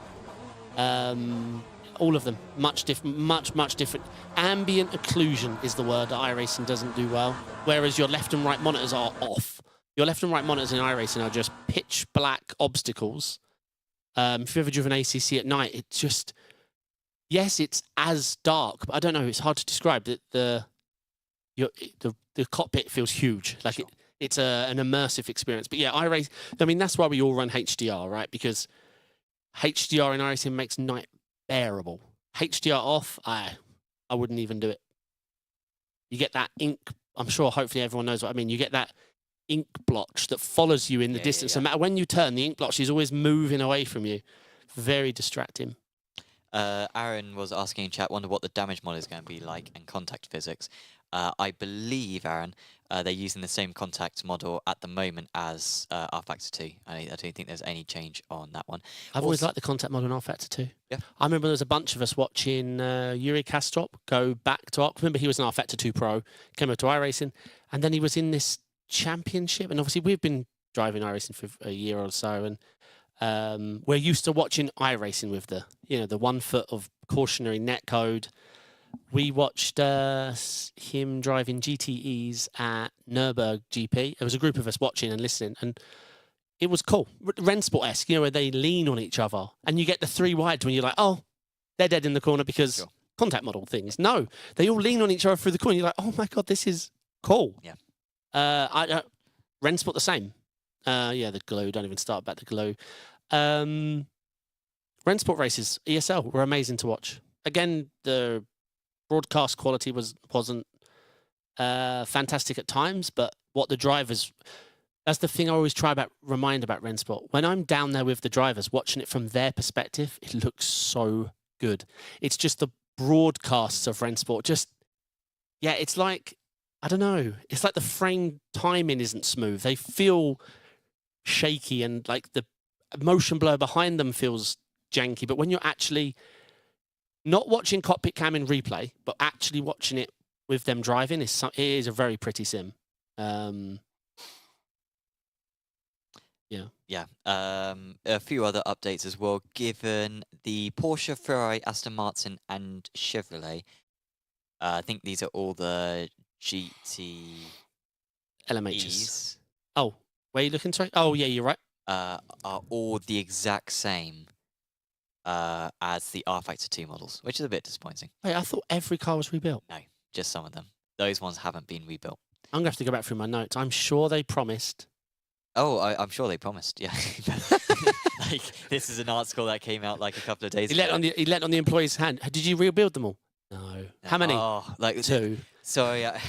all of them, much different, much different. Ambient occlusion is the word that iRacing doesn't do well, whereas your left and right monitors are off. Your left and right monitors in iRacing are just pitch black obstacles. If you've ever driven ACC at night, it's just, yes, it's as dark, but I don't know, it's hard to describe. The cockpit feels huge, like Sure. it's an immersive experience. But yeah, iRacing, I mean, that's why we all run HDR, right? Because HDR in iRacing makes night bearable. HDR off, I wouldn't even do it. You get that ink, I'm sure hopefully everyone knows what I mean. You get that ink blotch that follows you in the distance. No matter when you turn, the ink blotch is always moving away from you. Very distracting. Aaron was asking in chat, wonder what the damage model is going to be like and contact physics. I believe, Aaron, they're using the same contact model at the moment as rFactor 2. I don't think there's any change on that one. I've always liked the contact model in rFactor 2. Yeah. I remember there was a bunch of us watching Yuri Kastrop go back to ARC. Remember, he was an rFactor 2 Pro, came over to iRacing, and then he was in this championship. And obviously, we've been driving iRacing for a year or so, and we're used to watching iRacing with the 1 foot of cautionary net code. We watched him driving GTEs at Nürburgring GP. There was a group of us watching and listening, and it was cool. Rennsport-esque, where they lean on each other, and you get the 3 wides when you're like, oh, they're dead in the corner because Sure. contact model things. No, they all lean on each other through the corner. You're like, oh my God, this is cool. Yeah. Rennsport the same. The glue. Don't even start about the glue. Rennsport races, ESL, were amazing to watch. Again, the broadcast quality wasn't fantastic at times, but what the drivers, that's the thing I always remind about Rennsport. When I'm down there with the drivers, watching it from their perspective, it looks so good. It's just the broadcasts of Rennsport. It's like, I don't know, it's like the frame timing isn't smooth. They feel shaky, and like the motion blur behind them feels janky. But when you're actually not watching cockpit cam in replay, but actually watching it with them driving, it is a very pretty sim. Yeah. A few other updates as well, given the Porsche, Ferrari, Aston Martin, and Chevrolet. I think these are all the GT LMHs. Oh, where are you looking, sorry? Oh, yeah, you're right. Are all the exact same as the rFactor 2 models, which is a bit disappointing. Wait, I thought every car was rebuilt. No, just some of them. Those ones haven't been rebuilt. I'm going to have to go back through my notes. I'm sure they promised. Oh, I'm sure they promised, yeah. Like, this is an article that came out like a couple of days ago. He let on the employee's hand. Did you rebuild them all? No. How many? Oh, like 2. Sorry, I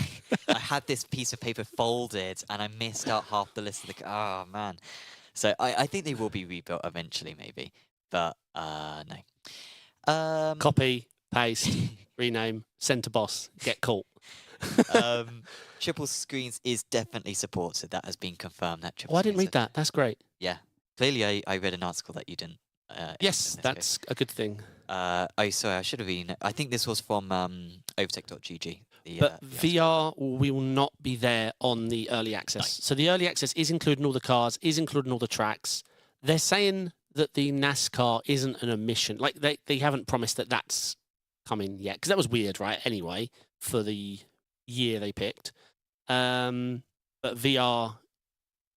had this piece of paper folded and I missed out half the list of the... Oh, man. So I think they will be rebuilt eventually, maybe. But, no. Copy, paste, rename, send to boss, get caught. Triple screens is definitely supported. That has been confirmed. That triple I didn't read that. That's great. Yeah. Clearly, I read an article that you didn't. Yes, that's a good thing. Sorry, I should have been. I think this was from overtech.gg. But VR will not be there on the early access. No. So the early access is including all the cars, is including all the tracks. They're saying that the NASCAR isn't an omission. Like, they haven't promised that that's coming yet. Because that was weird, right? Anyway, for the year they picked. But VR,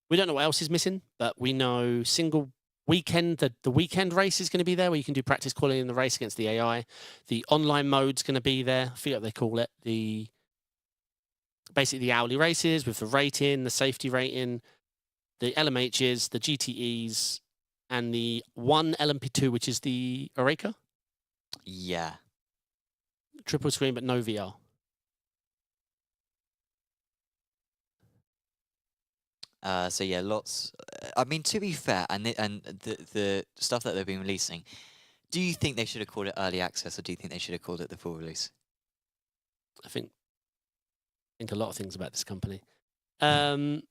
we don't know what else is missing, but we know single weekend, the weekend race is going to be there where you can do practice quality in the race against the AI. The online mode's going to be there. I forget what they call it. Basically the hourly races with the rating, the safety rating, the LMHs, the GTEs, and the one LMP2, which is the Oreca. Yeah. Triple screen, but no VR. So yeah, lots. I mean, to be fair, and the stuff that they've been releasing, do you think they should have called it early access, or do you think they should have called it the full release? I think a lot of things about this company. I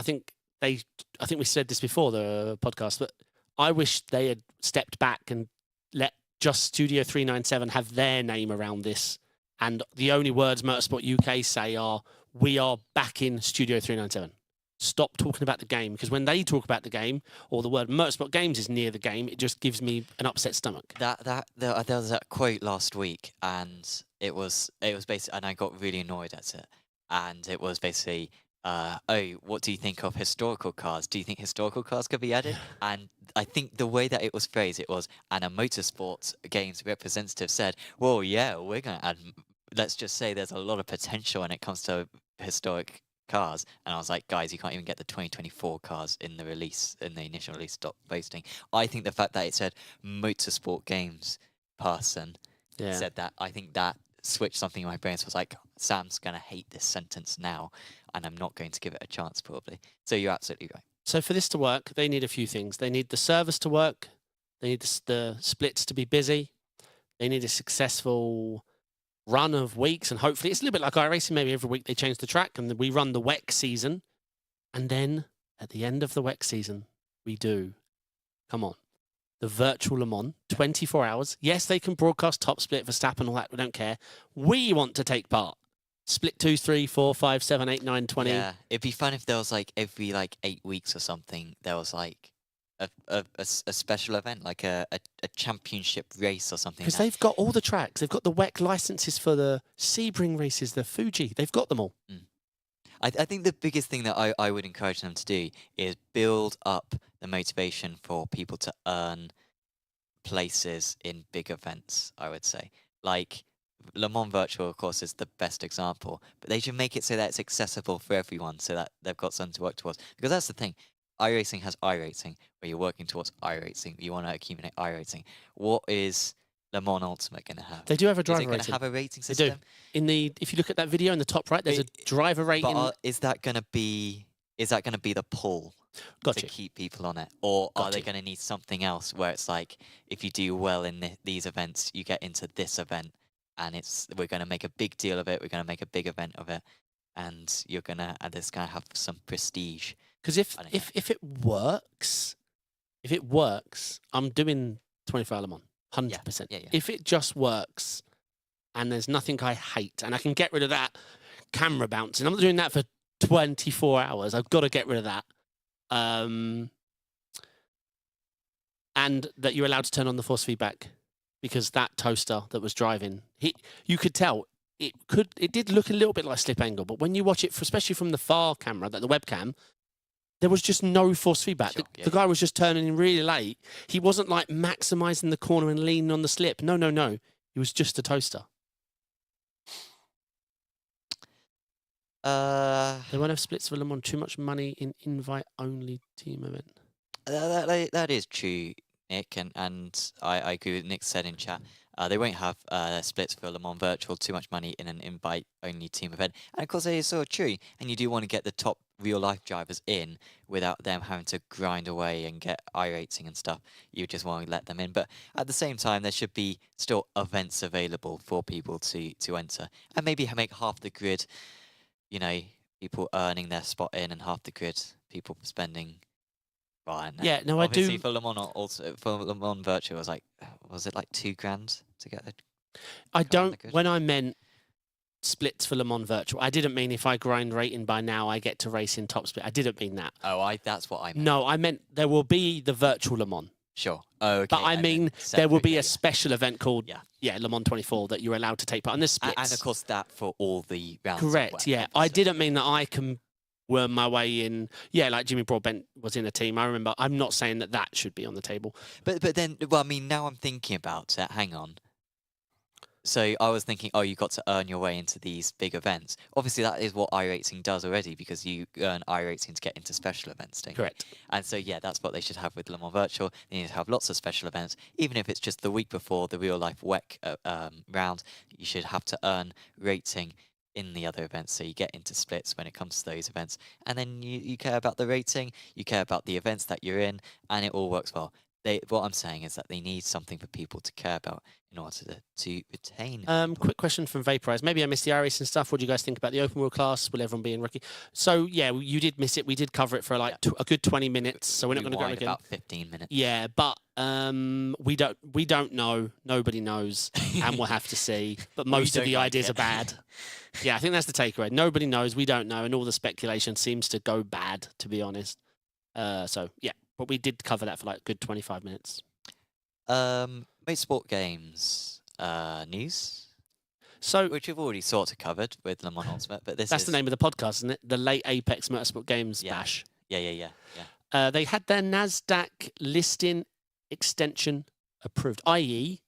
think we said this before the podcast, but I wish they had stepped back and let just Studio 397 have their name around this, and the only words Motorsport UK say are, "We are back in Studio 397." Stop talking about the game, because when they talk about the game, or the word Motorsport Games is near the game, it just gives me an upset stomach. There was that quote last week, and it was basically, and I got really annoyed at it, and it was basically, oh, what do you think of historical cars? Do you think historical cars could be added? And I think the way that it was phrased, it was, and a Motorsport Games representative said, well, yeah, we're going to add, let's just say there's a lot of potential when it comes to historic cars. And I was like, guys, you can't even get the 2024 cars in the release, in the initial release. Stop boasting. I think the fact that it said Motorsport Games person said that, I think that switched something in my brain. So I was like, Sam's going to hate this sentence now, and I'm not going to give it a chance, probably. So you're absolutely right. So for this to work, they need a few things. They need the servers to work. They need the splits to be busy. They need a successful run of weeks, and hopefully it's a little bit like iRacing. Maybe every week they change the track, and we run the WEC season, and then at the end of the WEC season, we do, come on, the virtual Le Mans, 24 hours. Yes, they can broadcast top split, Verstappen, all that. We don't care. We want to take part. Split 2, 3, 4, 5, 7, 8, 9, 20. Yeah, it'd be fun if there was like every 8 weeks or something, there was like a special event, like a championship race or something. Because they've got all the tracks. They've got the WEC licenses for the Sebring races, the Fuji. They've got them all. I think the biggest thing that I would encourage them to do is build up the motivation for people to earn places in big events, I would say. Like, Le Mans Virtual, of course, is the best example, but they should make it so that it's accessible for everyone, so that they've got something to work towards. Because that's the thing. iRacing has iRating, where you're working towards iRacing. You want to accumulate iRating. What is Le Mans Ultimate going to have? They do have a driver rating. Is it going to have a rating system? They do. If you look at that video in the top right, there's a driver rating. But is that going to be the pull to keep people on it, or are they going to need something else where it's like, if you do well in these events, you get into this event, and we're going to make a big deal of it. We're going to make a big event of it, and it's going to have some prestige. Because if it works, I'm doing 24 Le Mans, 100%. Yeah. If it just works, and there's nothing I hate, and I can get rid of that camera bouncing, I'm not doing that for 24 hours. I've got to get rid of that. And that you're allowed to turn on the force feedback, because that toaster that was driving, you could tell it did look a little bit like slip angle, but when you watch it, especially from the far camera, the webcam, there was just no force feedback. Sure, the guy was just turning in really late. He wasn't like maximizing the corner and leaning on the slip. No. He was just a toaster. They won't have splits for Le Mans. Too much money in invite-only team event. That is true, Nick, and I agree with Nick said in chat. They won't have splits for Le Mans Virtual, too much money in an invite-only team event. And of course, that is sort of true. And you do want to get the top real-life drivers in without them having to grind away and get iRating and stuff. You just want to let them in. But at the same time, there should be still events available for people to enter. And maybe make half the grid, people earning their spot in, and half the grid, people spending... Yeah, no, I do. Obviously, for Le Mans, for Le Mans Virtual, was it like $2,000 to get a... I don't... When I meant splits for Le Mans Virtual, I didn't mean if I grind rating by now, I get to race in top split. I didn't mean that. Oh, that's what I meant. No, I meant there will be the virtual Le Mans. Sure. Oh, okay. But I mean, there will be a special event called Le Mans 24 that you're allowed to take part in. There's splits. And of course, that for all the rounds. Correct, yeah. I didn't mean that I can worm my way in. Yeah, like Jimmy Broadbent was in a team. I remember. I'm not saying that should be on the table. But then, well, I mean, now I'm thinking about it. Hang on. So I was thinking, oh, you got to earn your way into these big events. Obviously, that is what iRacing does already, because you earn iRacing to get into special events, don't you? Correct. And so, yeah, that's what they should have with Le Mans Virtual. They need to have lots of special events. Even if it's just the week before the real-life WEC round, you should have to earn rating in the other events, so you get into splits when it comes to those events. And then you care about the rating, you care about the events that you're in, and it all works well. what I'm saying is that they need something for people to care about in order to retain. Quick question from Vaporize. Maybe I missed the iRacing stuff. What do you guys think about the open wheel class? Will everyone be in rookie? So yeah, you did miss it. We did cover it for like a good 20 minutes. So we're not going to go again. About 15 minutes. Yeah, but we don't know. Nobody knows, and we'll have to see. But most of the ideas are bad. Yeah, I think that's the takeaway. Nobody knows. We don't know, and all the speculation seems to go bad, to be honest. So yeah, but we did cover that for like a good 25 minutes. Motorsport games news. So, which we've already sort of covered with Le Mans Ultimate, but that's the name of the podcast, isn't it? The Late Apex Motorsport Games Bash. Yeah. They had their NASDAQ listing extension approved, i.e.,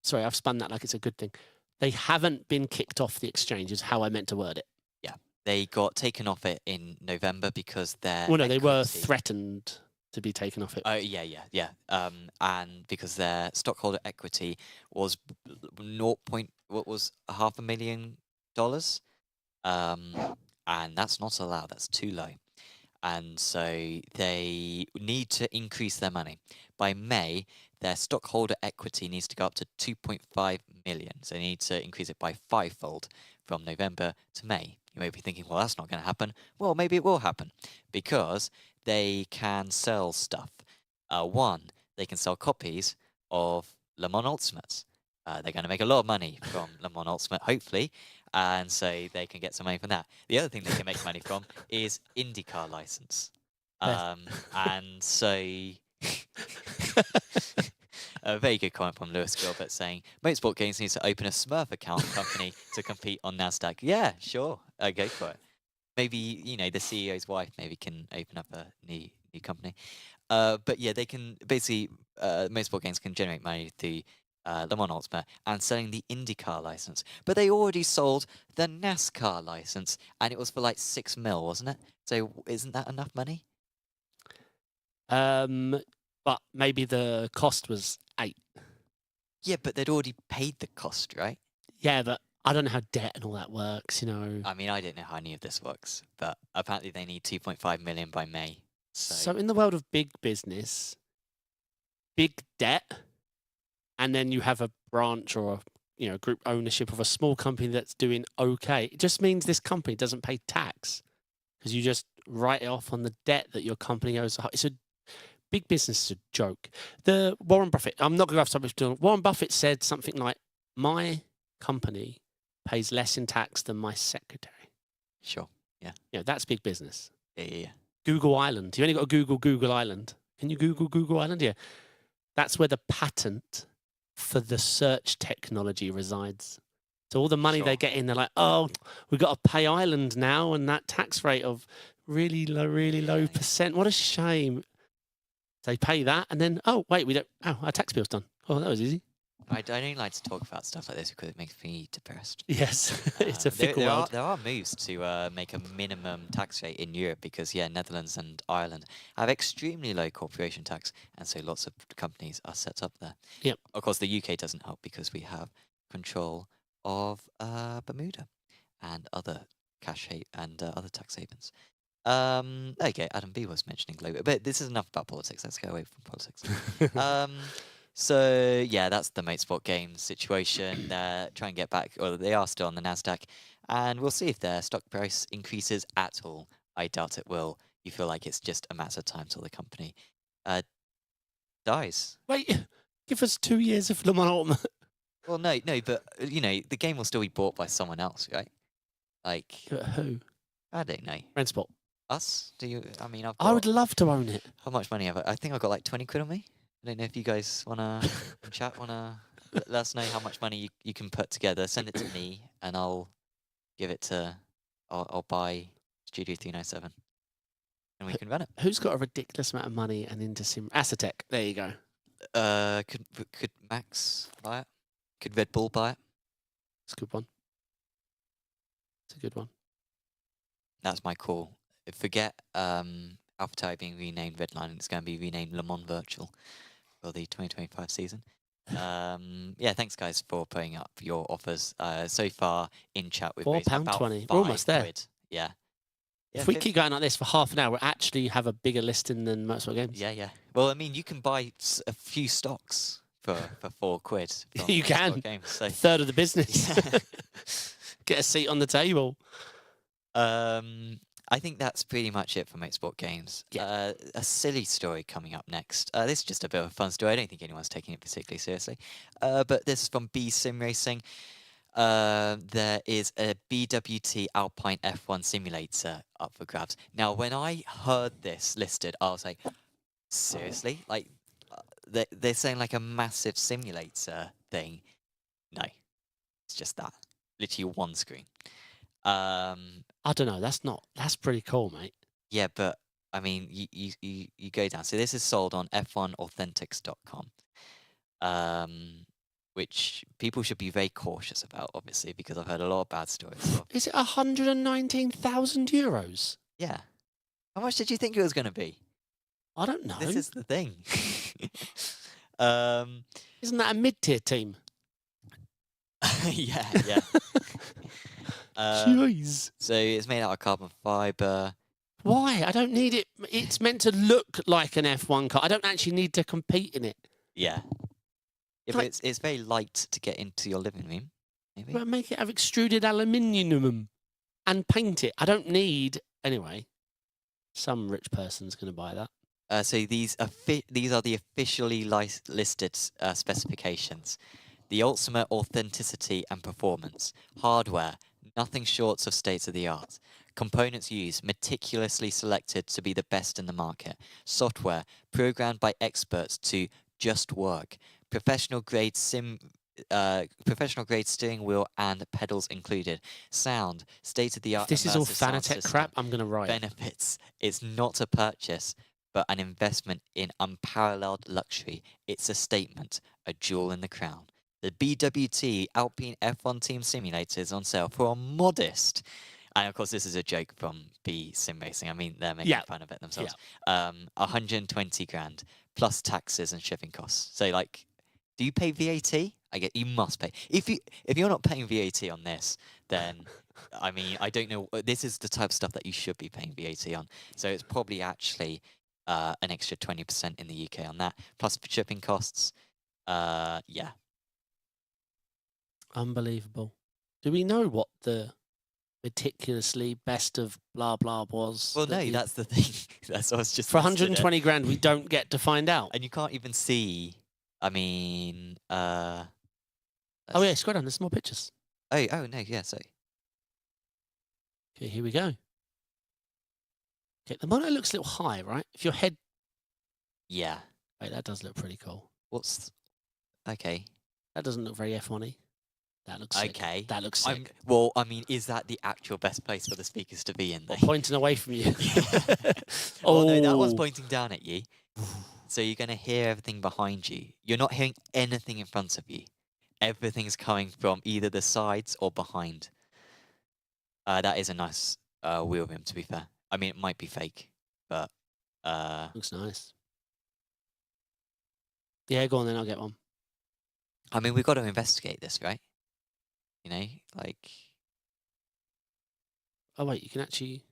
sorry, I've spun that like it's a good thing. They haven't been kicked off the exchange, is how I meant to word it. Yeah, they got taken off it in November because their they were threatened to be taken off it. Oh, yeah. And because their stockholder equity was $500,000, and that's not allowed. That's too low. And so they need to increase their money. By May, their stockholder equity needs to go up to 2.5 million. So they need to increase it by 5-fold from November to May. You may be thinking, well, that's not going to happen. Well, maybe it will happen because they can sell stuff. One, they can sell copies of Le Mans Ultimates. They're going to make a lot of money from Le Mans Ultimate, hopefully, and so they can get some money from that. The other thing they can make money from is IndyCar license. And so a very good comment from Lewis Gilbert saying, Motorsport Games needs to open a Smurf account company to compete on NASDAQ. Yeah, sure. Go for it. Maybe, the CEO's wife maybe can open up a new company. But yeah, they can basically, Motorsport Games can generate money through Le Mans Ultimate and selling the IndyCar license. But they already sold the NASCAR license and it was for like 6 mil, wasn't it? So isn't that enough money? But maybe the cost was 8. Yeah, but they'd already paid the cost, right? Yeah, but I don't know how debt and all that works, I mean, I don't know how any of this works, but apparently they need 2.5 million by May. So in the world of big business, big debt, and then you have a branch or a group ownership of a small company that's doing okay, it just means this company doesn't pay tax because you just write it off on the debt that your company owes. It's a big business is a joke. The Warren Buffett, I'm not going to go off topic. Warren Buffett said something like, my company pays less in tax than my secretary. Sure, yeah. That's big business. Yeah. Google Island. You only got to Google Google Island. Can you Google Google Island? Yeah. That's where the patent for the search technology resides. So all the money they get in, they're like, oh, we've got to pay Ireland now, and that tax rate of really low percent. What a shame. They pay that, and then, oh, wait, we don't. Oh, our tax bill's done. Oh, that was easy. I don't like to talk about stuff like this because it makes me depressed. Yes, it's a fickle world. There are moves to make a minimum tax rate in Europe because, Netherlands and Ireland have extremely low corporation tax, and so lots of companies are set up there. Yep. Of course, the UK doesn't help because we have control of Bermuda and other other tax havens. Okay, Adam B was mentioning global, but this is enough about politics. Let's go away from politics. So yeah, that's the Motorsport Games situation. They're trying to get back, or they are still on the NASDAQ, and we'll see if their stock price increases at all. I doubt it will. You feel like it's just a matter of time till the company dies. Wait, give us 2 years of Le Mans Ultimate. Well, no, but the game will still be bought by someone else, right? Like who? I don't know. Rennsport. Us? Do you? I mean, I would love to own it. How much money have I? I think I've got like 20 quid on me. I don't know if you guys wanna chat. Wanna let us know how much money you can put together. Send it to me, and I'll give it to. I'll buy Studio 397, and we can run it. Who's got a ridiculous amount of money and into sim? Assetech. There you go. Could Max buy it? Could Red Bull buy it? It's a good one. It's a good one. That's my call. Forget AlphaTauri being renamed Redline. It's going to be renamed Le Mans Virtual for the 2025 season. Yeah, thanks guys for putting up your offers. So far in chat we've raised about £4.20. £5. We're almost there. Yeah. If we keep going like this for half an hour, we'll actually have a bigger listing than Motorsport Games. Yeah. Well, I mean, you can buy a few stocks for £4. You can. Motorsport Games, so. A third of the business. Yeah. Get a seat on the table. I think that's pretty much it for Motorsport Games. Yeah. A silly story coming up next. This is just a bit of a fun story. I don't think anyone's taking it particularly seriously. But this is from B Sim Racing. There is a BWT Alpine F1 Simulator up for grabs. Now, when I heard this listed, I was like, seriously? Like, they're saying like a massive simulator thing. No, it's just that. Literally one screen. I don't know. That's pretty cool, mate. Yeah, but I mean, you go down. So this is sold on f1authentics.com, which people should be very cautious about, obviously, because I've heard a lot of bad stories. Is it 119,000 euros? Yeah. How much did you think it was going to be? I don't know. This is the thing. Isn't that a mid-tier team? Yeah. Jeez. So it's made out of carbon fiber. Why? I don't need it. It's meant to look like an F1 car. I don't actually need to compete in it. Yeah. Yeah, Like- but it's very light to get into your living room. Maybe. But make it have extruded aluminium and paint it. I don't need... Anyway, some rich person's going to buy that. So these are the officially listed specifications. The ultimate authenticity and performance. Hardware, nothing short of state-of-the-art. Components used, meticulously selected to be the best in the market. Software, programmed by experts to just work. Professional grade steering wheel and pedals included. Sound, state-of-the-art. If this is all immersive sound Fanatec system. crap, I'm going to write. Benefits, it's not a purchase, but an investment in unparalleled luxury. It's a statement, a jewel in the crown. The BWT Alpine F1 Team Simulator is on sale for a modest, and of course this is a joke from B Sim Racing. I mean, they're making fun of it themselves. 120 grand plus taxes and shipping costs. So, like, do you pay VAT? You must pay. If you're not paying VAT on this, then I mean, I don't know. This is the type of stuff that you should be paying VAT on. So it's probably actually an extra 20% in the UK on that, plus shipping costs. Yeah. Unbelievable. Do we know what the meticulously best of blah blah was? Well, no, that's the thing. That's what I was just for 120 grand. We don't get to find out. And you can't even see. I mean, oh yeah, scroll down. There's more pictures. Oh no, yeah. So. Okay, here we go. Okay, the monitor looks a little high, right? If your head. Yeah. Wait, that does look pretty cool. Okay. That doesn't look very F1-y. That looks sick. Okay. That looks sick. Well, I mean, is that the actual best place for the speakers to be in? Well, pointing away from you. Oh no, that was pointing down at you. So you're going to hear everything behind you. You're not hearing anything in front of you. Everything's coming from either the sides or behind. That is a nice wheel rim, to be fair. I mean, it might be fake, but... Looks nice. Yeah, go on then, I'll get one. I mean, we've got to investigate this, right? You know, like... Oh, wait, you can actually...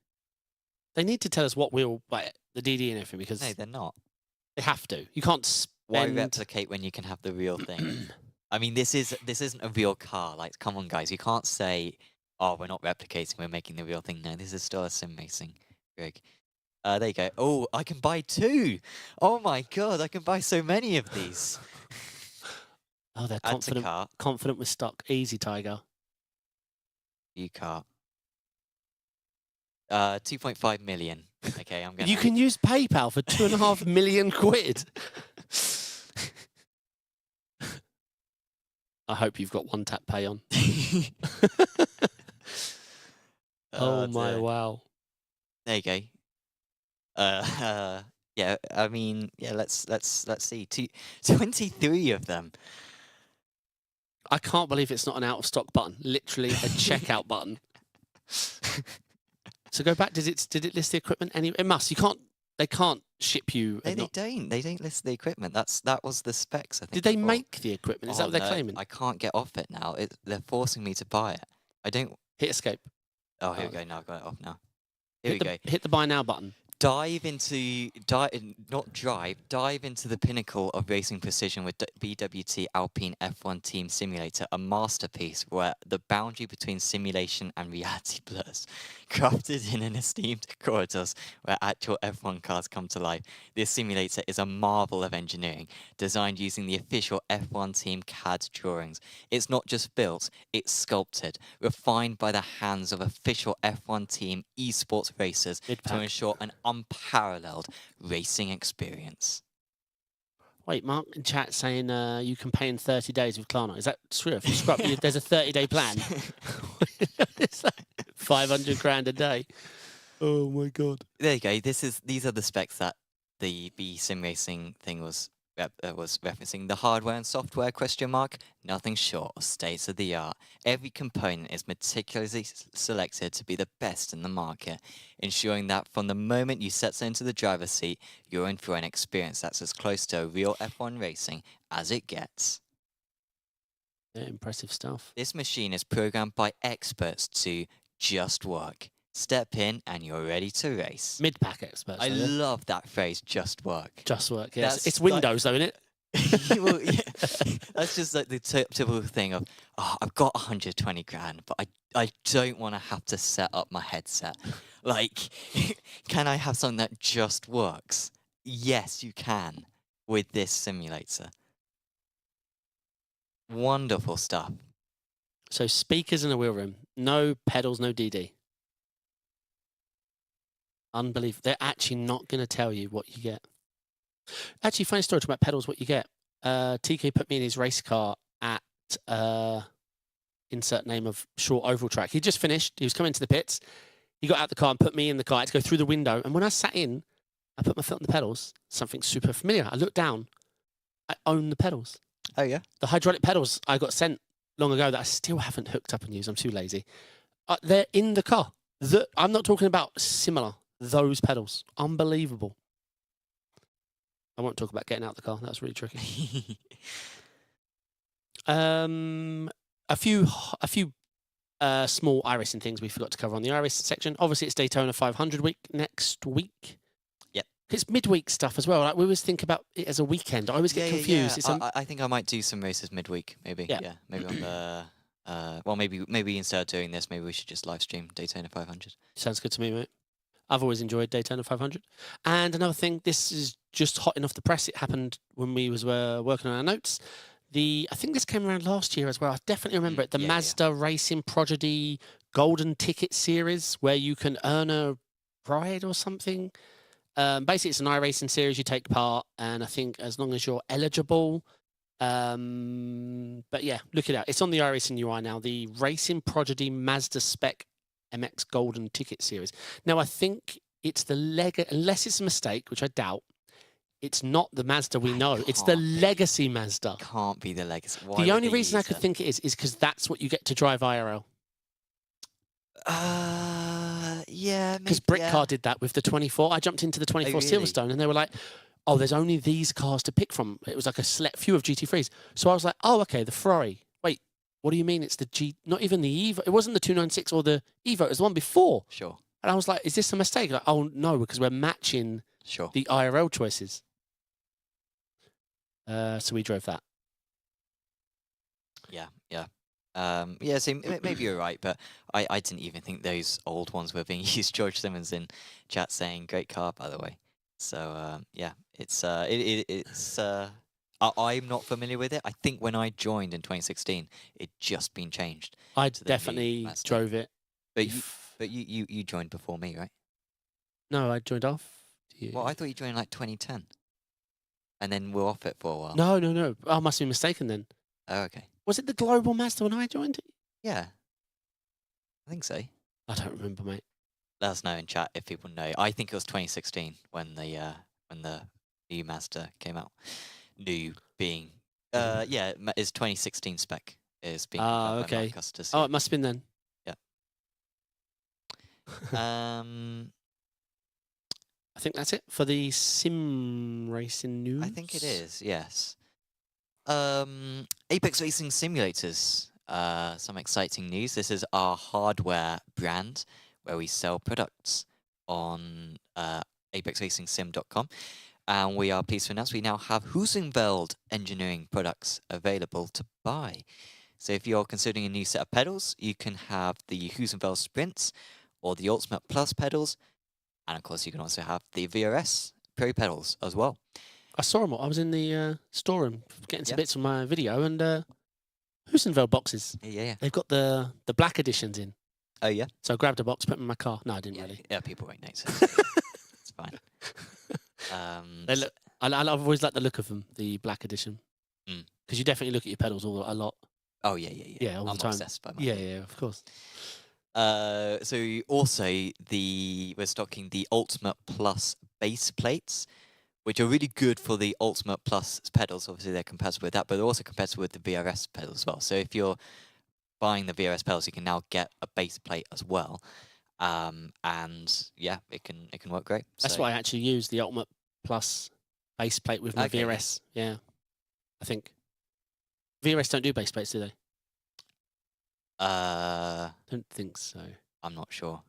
They need to tell us what wheel, like, the DD and everything, because... No, they're not. They have to. You can't spend... Why replicate when you can have the real thing? I mean, this isn't a real car. Like, come on, guys. You can't say, oh, we're not replicating, we're making the real thing. No, this is still a sim racing rig. There you go. Oh, I can buy 2. Oh, my God. I can buy so many of these. Oh, they're Add to confident. cart. Confident with stock. Easy, Tiger. View cart. 2.5 million. Okay, I'm gonna. You can use PayPal for 2.5 million quid. I hope you've got one tap pay on. Oh my wow. There you go. Yeah, I mean, yeah, let's see. 23 of them. I can't believe it's not an out of stock button. Literally a checkout button. So go back. Did it list the equipment? It must. They can't ship you. No, they don't list the equipment. That was the specs, I think. Did they before. make the equipment? Is that what they're claiming? I can't get off it now. They're forcing me to buy it. I don't Hit escape. Oh, here we go. Now I've got it off now. Here we go. Hit the buy now button. Dive into the pinnacle of racing precision with BWT Alpine F1 Team Simulator, a masterpiece where the boundary between simulation and reality blurs. Crafted in an esteemed corridors where actual F1 cars come to life, this simulator is a marvel of engineering, designed using the official F1 team CAD drawings. It's not just built, it's sculpted, refined by the hands of official F1 team esports racers to ensure an unparalleled racing experience. Wait, Mark in chat saying you can pay in 30 days with Klarna. Is that true? If you scrub, there's a 30-day plan. It's like 500 grand a day. Oh my god. There you go. These are the specs that the sim racing thing was referencing. The hardware and software ? Nothing short of state of the art. Every component is meticulously selected to be the best in the market, ensuring that from the moment you set into the driver's seat, you're in for an experience that's as close to real F1 racing as it gets. Yeah, impressive stuff. This machine is programmed by experts to just work. Step in and you're ready to race. Mid-pack experts. I love that phrase, just work. Just work, yes. It's Windows, though, isn't it? Well, yeah, that's just like the typical thing of, oh, I've got 120 grand, but I don't want to have to set up my headset. Like, can I have something that just works? Yes, you can with this simulator. Wonderful stuff. So speakers in a wheel rim. No pedals, no DD. Unbelievable. They're actually not going to tell you what you get. Actually, funny story about pedals, what you get. TK put me in his race car at insert name of short oval track. He just finished. He was coming to the pits. He got out the car and put me in the car. I had to go through the window. And when I sat in, I put my foot on the pedals. Something super familiar. I looked down. I own the pedals. Oh, yeah? The hydraulic pedals I got sent long ago that I still haven't hooked up and used. I'm too lazy. They're in the car. I'm not talking about similar. Those pedals. Unbelievable. I won't talk about getting out the car. That's really tricky. A few small iRacing things we forgot to cover on the iRacing section. Obviously, it's Daytona 500 week next week. Yep. It's midweek stuff as well. Like, we always think about it as a weekend. I always get confused. Yeah. I think I might do some races midweek, maybe. Yeah. Maybe on the... well, maybe instead of doing this, maybe we should just live stream Daytona 500. Sounds good to me, mate. I've always enjoyed Daytona 500. And another thing, this is just hot enough to press. It happened when we was working on our notes. I think this came around last year as well. I definitely remember it. The Mazda Racing Prodigy Golden Ticket Series, where you can earn a ride or something. Basically, it's an iRacing series. You take part, and I think as long as you're eligible. But yeah, look it out. It's on the iRacing UI now. The Racing Prodigy Mazda Spec MX Golden Ticket Series. Now, I think it's the unless it's a mistake, which I doubt, it's not the Mazda we know. It's the legacy Mazda. Can't be the legacy. The only reason I could think it is because that's what you get to drive IRL. Yeah. Because Brickcar did that with the 24. I jumped into the 24 Silverstone and they were like, oh, there's only these cars to pick from. It was like a select few of GT3s. So I was like, oh, okay, the Ferrari. Wait, what do you mean it's the not even the Evo? It wasn't the 296 or the Evo. It was the one before. Sure. And I was like, is this a mistake? Like, oh, no, because we're matching the IRL choices. So we drove that. Yeah. So maybe you're right, but I didn't even think those old ones were being used. George Simmons in chat saying, great car, by the way. So, yeah, I'm not familiar with it. I think when I joined in 2016, it'd just been changed. I definitely drove it. But you joined before me, right? No, I joined off. Well, I thought you joined like 2010. And then we're off it for a while. No. I must be mistaken then. Oh, okay. Was it the Global Mazda when I joined it? Yeah. I think so. I don't remember, mate. Let us know in chat if people know. I think it was 2016 when the new Mazda came out. New being it's 2016 spec is being okay. Oh, it must have been then. Yeah. I think that's it for the sim racing news. I think it is, yes. Apex Racing Simulators. Some exciting news. This is our hardware brand where we sell products on apexracingsim.com. And we are pleased to announce we now have Heusinkveld engineering products available to buy. So if you're considering a new set of pedals, you can have the Heusinkveld Sprints or the Ultimate Plus pedals. And of course, you can also have the VRS Pro pedals as well. I saw them. I was in the storeroom getting some Yeah. bits from my video, and Heusinkveld boxes. Yeah. They've got the black editions in. Oh, yeah? So I grabbed a box, put them in my car. No, I didn't really. Yeah, people won't notice. It's fine. They look. I've always liked the look of them, the black edition, Mm. because you definitely look at your pedals a lot. Oh, yeah. Yeah, all I'm the time. obsessed by my Yeah, of course. So also we're stocking the Ultimate Plus base plates, which are really good for the Ultimate Plus pedals. Obviously, they're compatible with that, but they're also compatible with the VRS pedals as well. So if you're buying the VRS pedals, you can now get a base plate as well. And yeah, it can work great. That's why I actually use the Ultimate Plus base plate with my Okay, VRS. Yeah, I think VRS don't do base plates, do they? Don't think so. I'm not sure.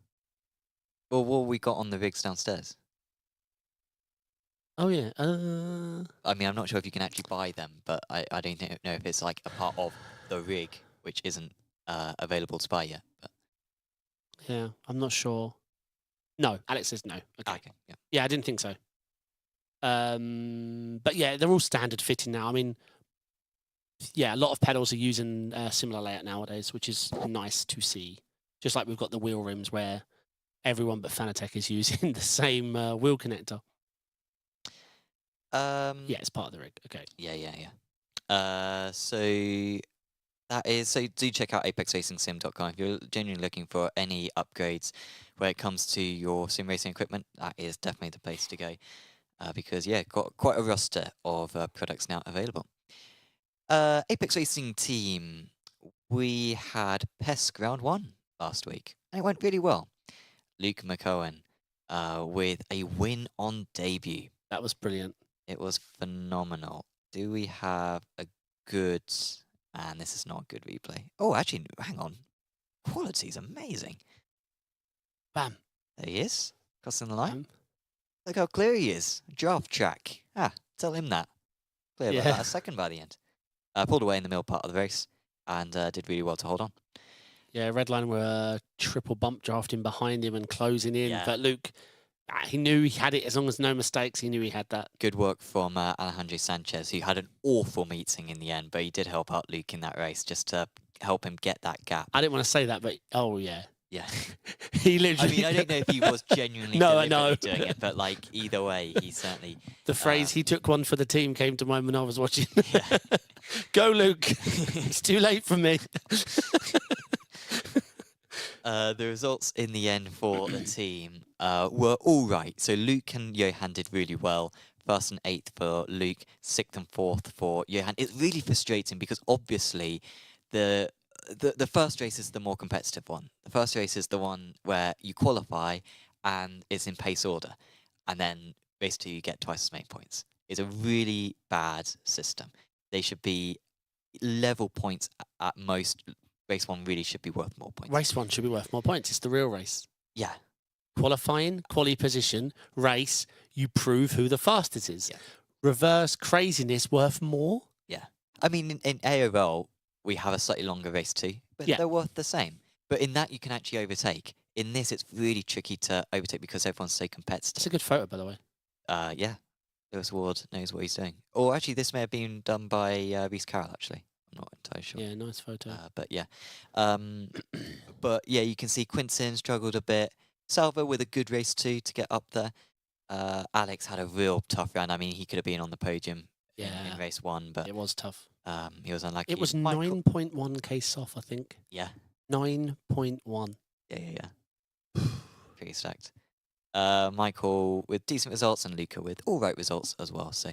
Well, what we got on the rigs downstairs? Oh yeah. I mean, I'm not sure if you can actually buy them, but I don't know if it's like a part of the rig, which isn't available to buy yet. But Yeah, I'm not sure. No, Alex says no. Okay. yeah. Yeah, I didn't think so. But yeah, they're all standard fitting now. I mean, yeah, a lot of pedals are using similar layout nowadays, which is nice to see. Just like we've got the wheel rims where everyone but Fanatec is using the same wheel connector. Yeah, it's part of the rig. Okay. Yeah. So do check out apexracingsim.com if you're genuinely looking for any upgrades when it comes to your sim racing equipment. That is definitely the place to go because got quite a roster of products now available. Apex Racing team, we had PESC round 1 last week and it went really well. Luke McCowan with a win on debut. That was brilliant. It was phenomenal. Do we have a good... And this is not a good replay. Oh, actually, hang on. Quality's amazing. Bam. There he is, crossing the line. Bam. Look how clear he is. Draft track. Tell him that. Clear about that a second by the end. Pulled away in the middle part of the race and did really well to hold on. Yeah, Redline were triple bump drafting behind him and closing in. Yeah. But Luke, he knew he had it as long as no mistakes. He knew he had that. Good work from Alejandro Sanchez, who had an awful meeting in the end, but he did help out Luke in that race just to help him get that gap. I didn't want to say that, but oh yeah. Yeah. He literally... I mean, I don't know if he was genuinely doing it, but like either way, he certainly... The phrase, he took one for the team, came to mind when I was watching. Yeah. Go, Luke. It's too late for me. The results in the end for the team were all right. So Luke and Johan did really well. 1st and 8th for Luke, 6th and 4th for Johan. It's really frustrating because obviously the first race is the more competitive one. The first race is the one where you qualify and it's in pace order. And then race 2, you get twice as many points. It's a really bad system. They should be level points at most. Race 1 really should be worth more points. Race 1 should be worth more points. It's the real race. Yeah. Qualifying, quali position, race, you prove who the fastest is. Yeah. Reverse craziness worth more. Yeah. I mean, in AOL, we have a slightly longer race 2, but they're worth the same. But in that, you can actually overtake. In this, it's really tricky to overtake because everyone's so competitive. It's a good photo, by the way. Yeah. Lewis Ward knows what he's doing. Or actually, this may have been done by Reece Carroll, actually. I'm not entirely sure. Yeah, nice photo. But yeah. But yeah, you can see Quinton struggled a bit. Salvo with a good race 2 to get up there. Alex had a real tough round. I mean, he could have been on the podium in race 1, but it was tough. he was unlucky. It was 9.1 case off, I think. Yeah. 9.1. Yeah. Pretty stacked. Michael with decent results and Luca with all right results as well. So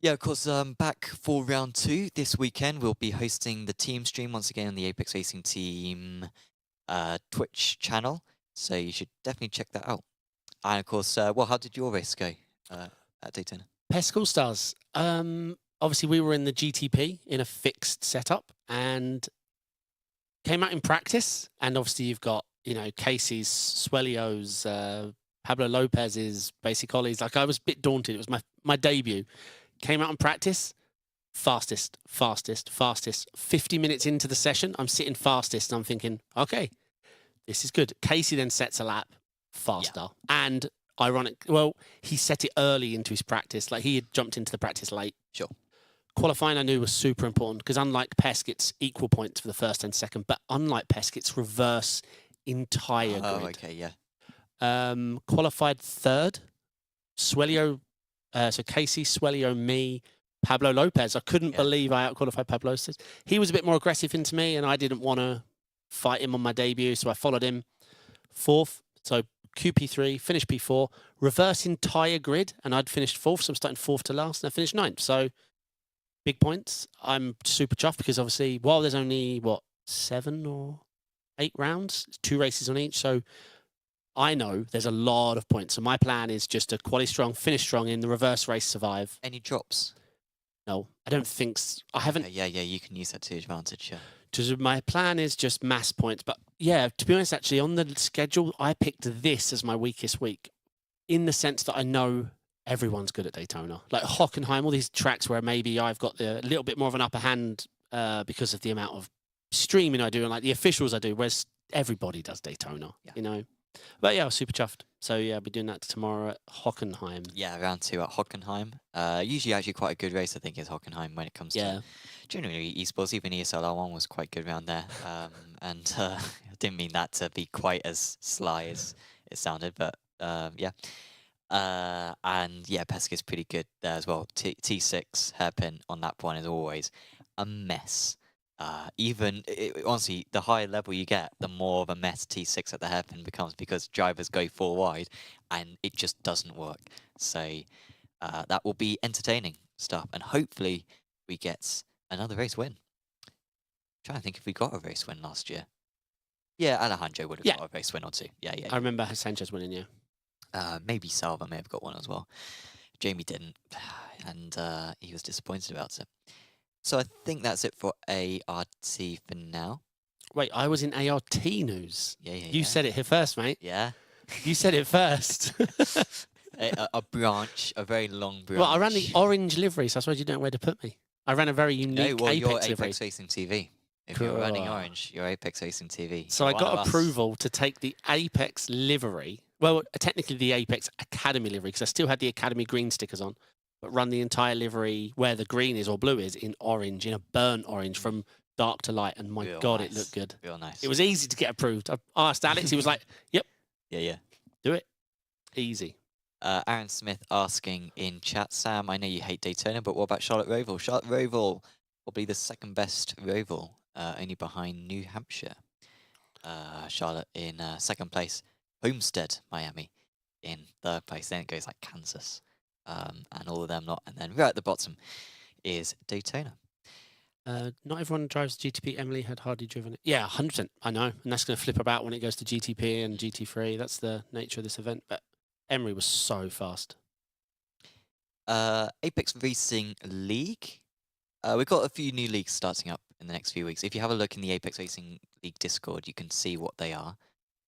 yeah, of course, back for round 2 this weekend. We'll be hosting the team stream once again on the Apex Racing Team Twitch channel. So you should definitely check that out. And of course, well, how did your race go at Daytona? PESC All-Stars. Obviously, we were in the GTP in a fixed setup and came out in practice. And obviously, you've got you know, Casey's, Swelio's, Pablo Lopez's, Basic Ollie's. Like, I was a bit daunted. It was my debut. Came out in practice, fastest. 50 minutes into the session, I'm sitting fastest, and I'm thinking, okay, this is good. Casey then sets a lap faster. And well, he set it early into his practice. Like, he had jumped into the practice late. Sure. Qualifying I knew was super important because unlike Pesk, it's equal points for the first and second. But unlike Pesk, it's reverse entire grid. Oh, okay, yeah. Qualified third. Swelio, so Casey, Swelio, me, Pablo Lopez. I couldn't believe I outqualified Pablo Lopez. He was a bit more aggressive into me, and I didn't want to fight him on my debut, so I followed him. Fourth, so QP3, finished P4, reverse entire grid, and I'd finished fourth, so I'm starting fourth to last, and I finished ninth. So big points. I'm super chuffed because obviously, while there's only, 7 or 8 rounds, 2 races on each, so I know there's a lot of points. So my plan is just to quali strong, finish strong in the reverse race, survive. Any drops? No, I don't think I haven't. Yeah, you can use that to your advantage, yeah. Just my plan is just mass points. But yeah, to be honest, actually, on the schedule, I picked this as my weakest week in the sense that I know everyone's good at Daytona. Like Hockenheim, all these tracks where maybe I've got a little bit more of an upper hand because of the amount of streaming I do and like the officials I do, whereas everybody does Daytona, you know. But yeah, I was super chuffed. So yeah, I'll be doing that tomorrow at Hockenheim. Yeah, round 2 at Hockenheim. Usually actually quite a good race, I think, is Hockenheim when it comes to generally esports. Even ESL R1 was quite good round there. And I didn't mean that to be quite as sly as it sounded, but yeah. And yeah, Pesca is pretty good there as well. T6 hairpin on that one is always a mess. Honestly, the higher level you get, the more of a mess T6 at the hairpin becomes because drivers go 4 wide and it just doesn't work. So that will be entertaining stuff, and hopefully we get another race win. I'm trying to think if we got a race win last year. Yeah, Alejandro would have got a race win or 2. Yeah. I remember Sanchez winning, yeah. Maybe Salva may have got one as well. Jamie didn't, and he was disappointed about it. So I think that's it for ART for now. Wait, I was in ART news. Yeah. You said it here first, mate. Yeah. You said it first. a branch, a very long branch. Well, I ran the orange livery, so I suppose you don't know where to put me. I ran a very unique Apex you're livery. Apex Racing TV. If you're running orange, you're Apex Racing TV. So I got approval to take the Apex livery. Well, technically the Apex Academy livery, because I still had the Academy green stickers on, but run the entire livery where the green is or blue is in orange, in a burnt orange from dark to light. And my God, it looked good. Real nice. It was easy to get approved. I asked Alex, he was like, yep. Yeah. Do it. Easy. Aaron Smith asking in chat, Sam, I know you hate Daytona, but what about Charlotte Roval? Charlotte Roval, probably the second best Roval, only behind New Hampshire. Charlotte in second place. Homestead, Miami, in third place. Then it goes like Kansas. And all of them not. And then right at the bottom is Daytona. Not everyone drives GTP. Emily had hardly driven it. Yeah, 100%. I know. And that's going to flip about when it goes to GTP and GT3. That's the nature of this event. But Emery was so fast. Apex Racing League. We've got a few new leagues starting up in the next few weeks. If you have a look in the Apex Racing League Discord, you can see what they are.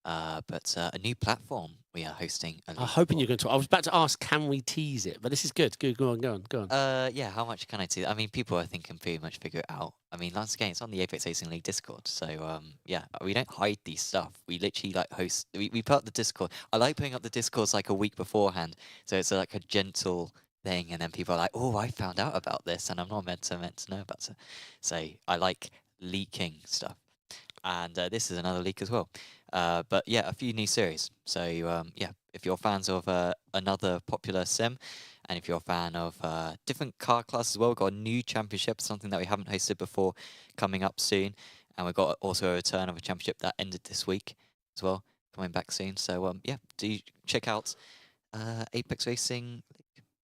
But a new platform we are hosting. I'm hoping you're going to. I was about to ask, can we tease it? But this is good. Good. Go on. Yeah. How much can I tease? I mean, people I think can pretty much figure it out. I mean, once again, it's on the Apex Racing League Discord. So yeah, we don't hide these stuff. We literally like host. We put up the Discord. I like putting up the Discords like a week beforehand, so it's like a gentle thing, and then people are like, "Oh, I found out about this, and I'm not meant to know about it." So I like leaking stuff, and this is another leak as well. But yeah, a few new series. So yeah, if you're fans of another popular sim, and if you're a fan of different car classes as well, we've got a new championship, something that we haven't hosted before, coming up soon. And we've got also a return of a championship that ended this week as well, coming back soon. So yeah, do check out Apex Racing.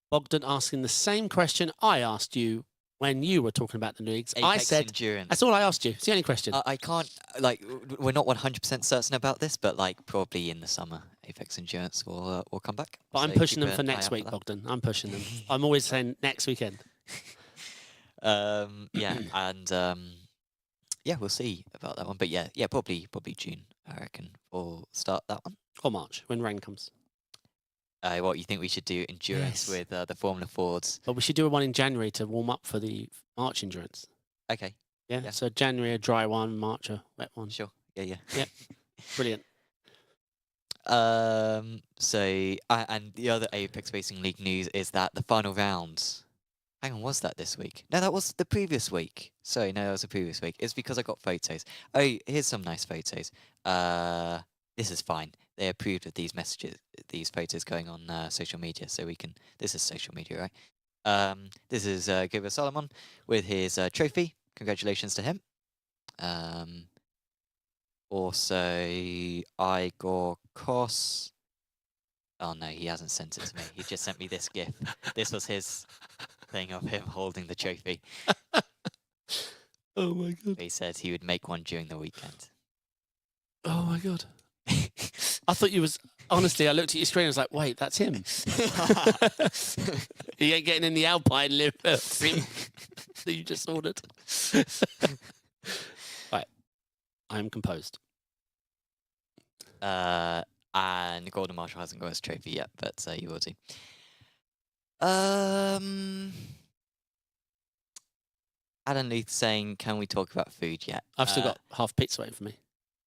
Bogdan asking the same question I asked you when you were talking about the leagues. Apex I said, Endurance. that's all I asked you. It's the only question. I can't, like, we're not 100% certain about this, but like probably in the summer, Apex Endurance will come back. But I'm pushing them for next week, Bogdan. I'm pushing them. I'm always saying next weekend. Yeah, and yeah, we'll see about that one. But yeah, probably June, I reckon we'll start that one. Or March, when rain comes. What you think we should do endurance Yes. with the Formula Fords? But we should do one in January to warm up for the March endurance. Okay, Yeah. Yeah. So January a dry one, March a wet one. sure. Yeah. Yep. Brilliant. So and the other Apex Racing League news is that the final round. Hang on, was that this week? No, that was the previous week. Sorry, no, that was the previous week. It's because I got photos. Oh, here's some nice photos. This is fine. They approved of these messages, these photos going on social media, so we can. This is social media, right? This is Gilbert Solomon with his trophy. Congratulations to him. Also, Igor Kos. Oh no, he hasn't sent it to me. He just sent me this GIF. This was his thing of him holding the trophy. Oh my god. He said he would make one during the weekend. Oh my god. I thought you was honestly. I looked at your screen. I was like, "Wait, that's him." He ain't getting in the Alpine lift that you just ordered. Right, I am composed. And Gordon Marshall hasn't got his trophy yet, but he will do. Alan Leith saying, "Can we talk about food yet?" I've still got half pizza waiting for me.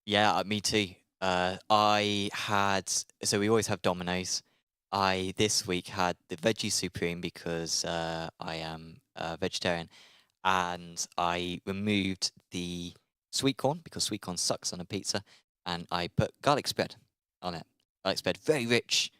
Yeah, me too. So we always have Domino's. I this week had the veggie supreme because I am a vegetarian, and I removed the sweet corn because sweet corn sucks on a pizza, and I put garlic spread on it. Garlic spread, very rich.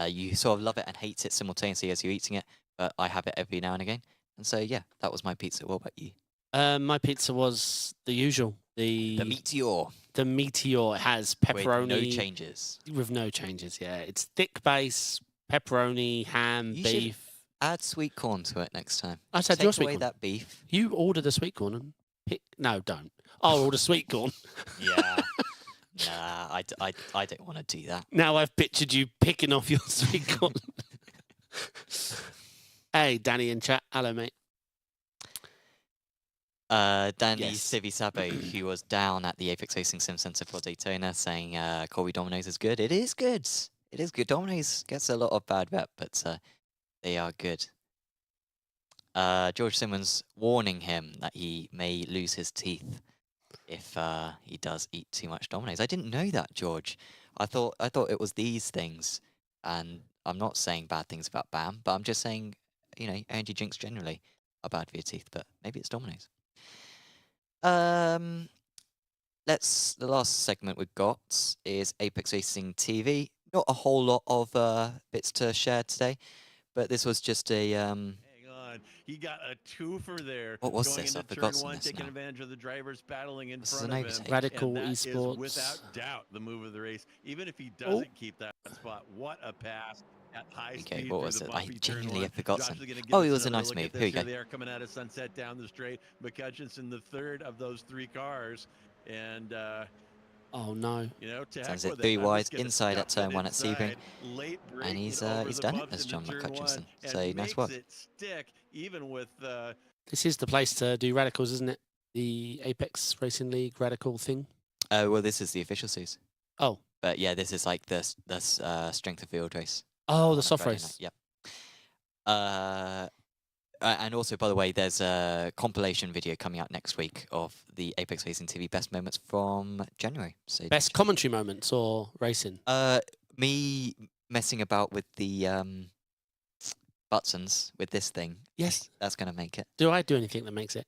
You sort of love it and hate it simultaneously as you're eating it, but I have it every now and again. And so yeah, that was my pizza. What about you? My pizza was the usual. The Meteor. The Meteor has pepperoni. With no changes. With no changes, yeah. It's thick base, pepperoni, ham, You should beef. Add sweet corn to it next time. I said Take your sweet away corn. that beef. You order the sweet corn and pick. No, don't. I'll order sweet corn. Yeah. Nah, I don't want to do that. Now I've pictured you picking off your sweet corn. Hey, Danny in chat. Hello, mate. Danny Yes. Civisabo, who was down at the Apex Racing Sim Center for Daytona, saying Corby Domino's is good. It is good. It is good. Domino's gets a lot of bad rep, but they are good. George Simmons warning him that he may lose his teeth if he does eat too much Domino's. I didn't know that, George. I thought it was these things, and I'm not saying bad things about BAM, but I'm just saying, energy drinks generally are bad for your teeth, but maybe it's Domino's. The last segment we've got is Apex Racing TV. Not a whole lot of bits to share today, but this was just a Hang on, he got a twofer there. What was going this? into I've forgotten turn one, this taking now. advantage of the drivers battling in This is front an of him. overtake. Radical And that is esports. without doubt the move of the race. Even if he doesn't keep that spot, what a pass at high Okay, speed. what through was the it? I bumpy turn genuinely one. have forgotten. Josh is gonna give Oh, us it was a another nice look move. at this. Here we go. They are coming out of Sunset down the straight. McCutcheon's the third of those three cars, and Oh no. Turns it 3 wide inside at turn 1 at Sebring, and he's done it as John McCutcheon. So nice work. This is the place to do radicals, isn't it? The Apex Racing League radical thing. Well, this is the official series. Oh. But yeah, this is like the strength of field race. Oh, on the a soft Friday race. night. Yep. And also, by the way, there's a compilation video coming out next week of the Apex Racing TV best moments from January. So Best commentary moments or racing? me messing about with the buttons with this thing. Yes. That's gonna make it. Do I do anything that makes it?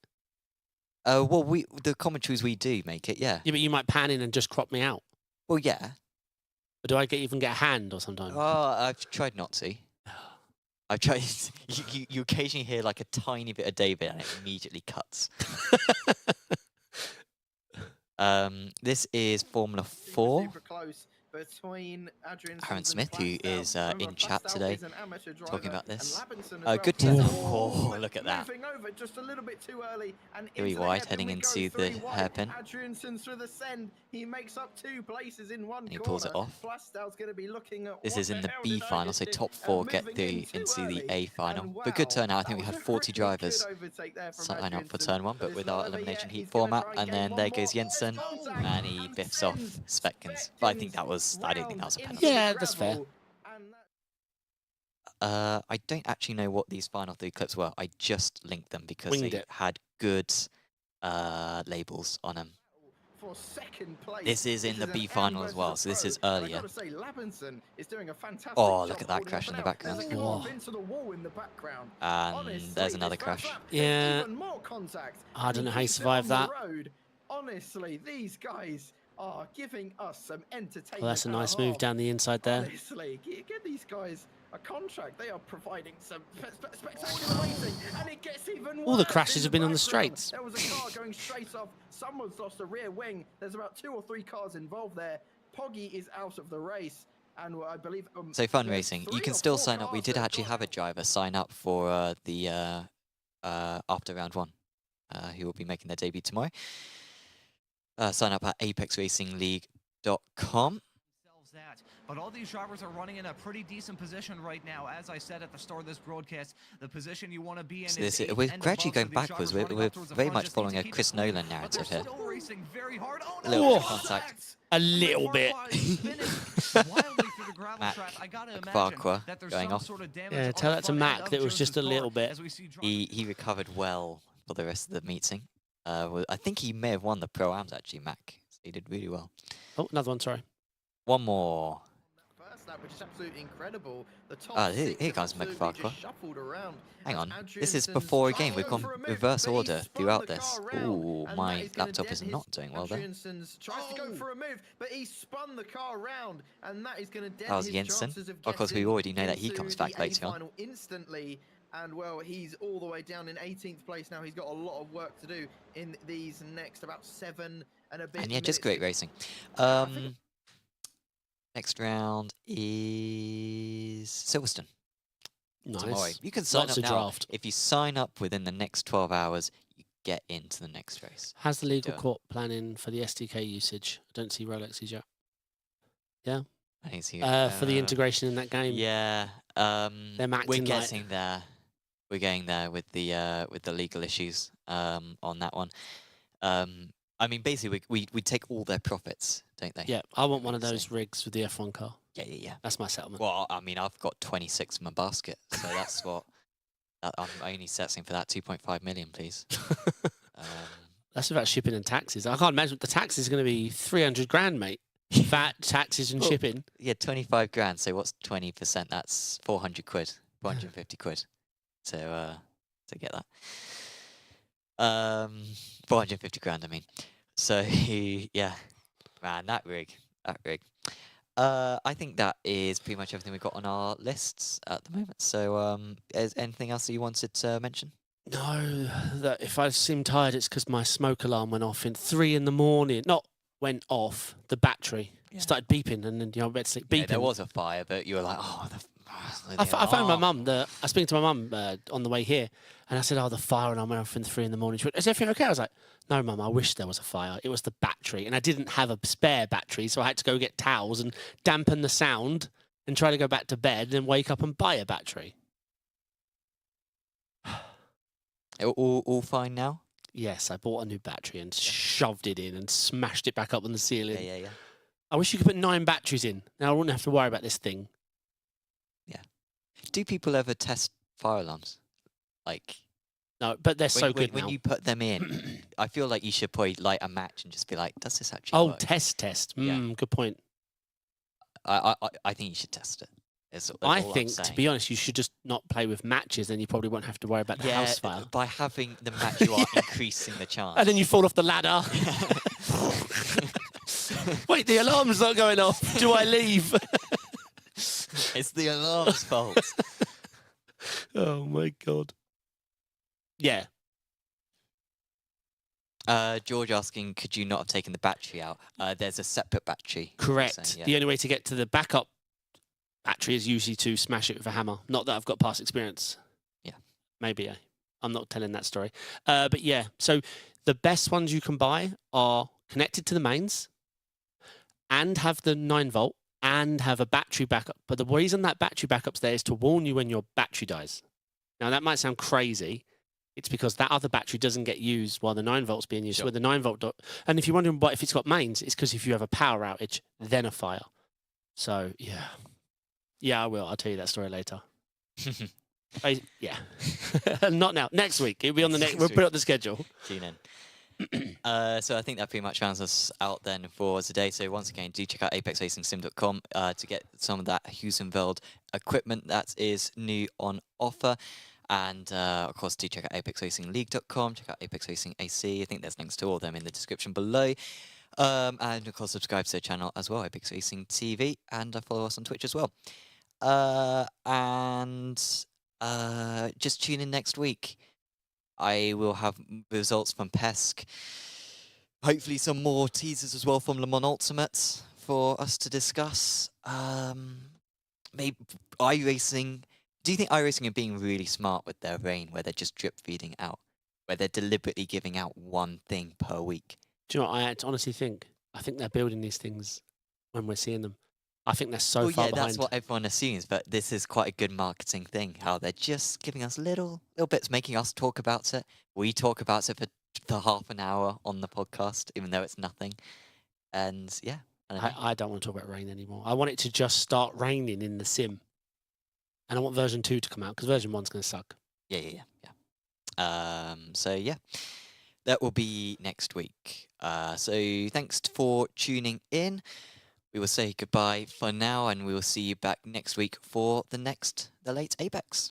Well, the commentaries we do make it. Yeah. Yeah, but you might pan in and just crop me out. Well, yeah. But do I even get a hand or sometimes? Oh, I've tried not to. I've tried. You occasionally hear like a tiny bit of David, and it immediately cuts. This is Formula 4. Super close between Aaron Smith, who is in chat today, talking about this. Good turn. turn. Oh, look at that. Moving over just a little bit too early, and Very into the wide, hairpin heading we into go, the 3 wide. hairpin. Adriansen's through the send. He makes up 2 places in one And he corner. pulls it off. Plastow's going to be looking at This what is in the hell B did I final, just so do? top 4 get Moving the in too into the early, A final. and But good wow, turnout. I that think we was had a 40 really drivers good overtake there from sign up for Adriansen, turn 1, but but it's with not our over yet. elimination heat He's gonna format. try And gain then one there more. goes Jensen, Contact and he and biffs off sends Speckens. But I think that was, I don't think that was a penalty. Yeah, that's fair. I don't actually know what these final 3 clips were. I just linked them because Winged they it. had good labels on them. For second place. This is in the B final as well, so this is earlier. I've got to say, Labinson is doing a fantastic Oh, job look at that holding crash up in the and out. background. There's a Whoa. carve into the wall in the background. And Honestly, there's another this first crash. lap, there's Yeah. even more contact. I don't And know he how he keeps it survived on the that. road. Honestly, these guys are giving us some entertainment. Well, that's a and nice half. move down the inside there. Honestly, get these guys a contract. They are providing some spectacular racing, and it gets even worse. All the crashes in have been on the background. straights. There was a car going straight off. Someone's lost a rear wing. There's about 2 or 3 cars involved there. Poggy is out of the race, and I believe. So fun there's racing. 3 You can or still 4 sign up. We cars did that actually have a driver sign up for the after round 1, who will be making their debut tomorrow. Sign up at apexracingleague.com. That. But all these drivers are running in a pretty decent position right now. As I said at the start of this broadcast, the position you want to be in So is we're gradually going backwards. We're very much following a Chris Nolan narrative here. Still racing very hard. Oh, A little bit of Whoa. contact. A little bit. Mac Farquhar going off. Yeah, tell that to Mac that it was just a little bit. He recovered well for the rest of the meeting. I think he may have won the Pro-Ams actually, Mac. So he did really well. Oh, another one, sorry. One more. First lap, which is absolutely incredible. The top Here 6 comes absolutely McFarquhar. just shuffled around. Hang as on. This is Adriansen's before a game. We've trying gone for a move, reverse but he order spun throughout the this. car round, Ooh, and my that is gonna laptop dent is his- not doing well there. Adriansen's tries to go for a move, but he spun the car round, and that is going to dent That was his Jensen. chances of Of course, we getting already know that he into comes back the A later on. final instantly. And well, he's all the way down in 18th place now. He's got a lot of work to do in these next about 7 and a bit. And yeah, just great minutes. racing. Next round is Silverstone. Tomorrow. Nice. You can sign Lots up of now. draft. If you sign up within the next 12 hours, you get into the next race. How's the legal Do it. court planning for the SDK usage? I don't see Rolexes yet. I think it's For the integration in that game. Yeah. They're We're acting like- getting there. We're getting there with the legal issues on that one. I mean, basically, we take all their profits, don't they? Yeah, I want one of So- those rigs with the F1 car. Yeah. That's my settlement. Well, I mean, I've got 26 in my basket, so that's what I'm only settling for that 2.5 million, please. That's without shipping and taxes. I can't imagine the tax is going to be 300 grand, mate. VAT, taxes, and Well, shipping. Yeah, 25 grand. So what's 20%? That's 400 quid, 450 quid. To get that. 450 grand, I mean. So yeah, man, that rig. I think that is pretty much everything we've got on our lists at the moment. So is anything else that you wanted to mention? No, that if I seem tired, it's because my smoke alarm went off in 3 in the morning. Not went off, the battery started beeping, and then I went to sleep beeping. Yeah, there was a fire, but you were like, oh, I phoned my mum. I was speaking to my mum on the way here, and I said, "Oh, the fire alarm went off in 3 in the morning." She went, "Is everything okay?" I was like, "No, Mum, I wish there was a fire. It was the battery, and I didn't have a spare battery, so I had to go get towels and dampen the sound, and try to go back to bed, and then wake up and buy a battery." All fine now? Yes, I bought a new battery and shoved it in and smashed it back up on the ceiling. Yeah. I wish you could put 9 batteries in. Now I wouldn't have to worry about this thing. Do people ever test fire alarms? Like, No, but they're so good when now. you put them in, I feel like you should probably light a match and just be like, does this actually Oh, work? test. Yeah. Good point. I think you should test it. That's I all I'm think, to saying. be honest, you should just not play with matches, then you probably won't have to worry about the house fire. by having the match, you are increasing the chance. And then you fall off the ladder. Wait, the alarm's not going off. Do I leave? It's the alarm's fault. Oh, my God. Yeah. George asking, could you not have taken the battery out? There's a separate battery. Correct. So, yeah. The only way to get to the backup battery is usually to smash it with a hammer. Not that I've got past experience. Yeah. Maybe. I'm not telling that story. But yeah, so the best ones you can buy are connected to the mains and have the 9-volt and have a battery backup. But the reason that battery backup's there is to warn you when your battery dies. Now, that might sound crazy. It's because that other battery doesn't get used while the 9-volt's being used. Sure. So with the 9-volt... And if you're wondering what if it's got mains, it's because if you have a power outage, then a fire. So, yeah. Yeah, I will. I'll tell you that story later. Yeah. Not now. Next week. It'll be on the next... We'll put it on the schedule. Tune in. So I think that pretty much rounds us out then for today. So once again, do check out apexracingsim.com to get some of that Heusinkveld equipment that is new on offer. And of course, do check out apexracingleague.com, check out Apex Racing AC. I think there's links to all of them in the description below. And of course, subscribe to the channel as well, Apex Racing TV, and follow us on Twitch as well. Just tune in next week. I will have results from PESC. Hopefully some more teasers as well from Le Mans Ultimate for us to discuss. Maybe iRacing. Do you think iRacing are being really smart with their rain, where they're just drip feeding out, where they're deliberately giving out one thing per week? Do you know what I honestly think? I think they're building these things when we're seeing them. I think they're so far behind. That's what everyone assumes, but this is quite a good marketing thing, how they're just giving us little bits, making us talk about it. We talk about it for half an hour on the podcast, even though it's nothing. And yeah. I don't want to talk about rain anymore. I want it to just start raining in the sim. And I want version 2 to come out, because version 1's going to suck. Yeah. So yeah, that will be next week. So thanks for tuning in. We will say goodbye for now, and we will see you back next week for the late Apex.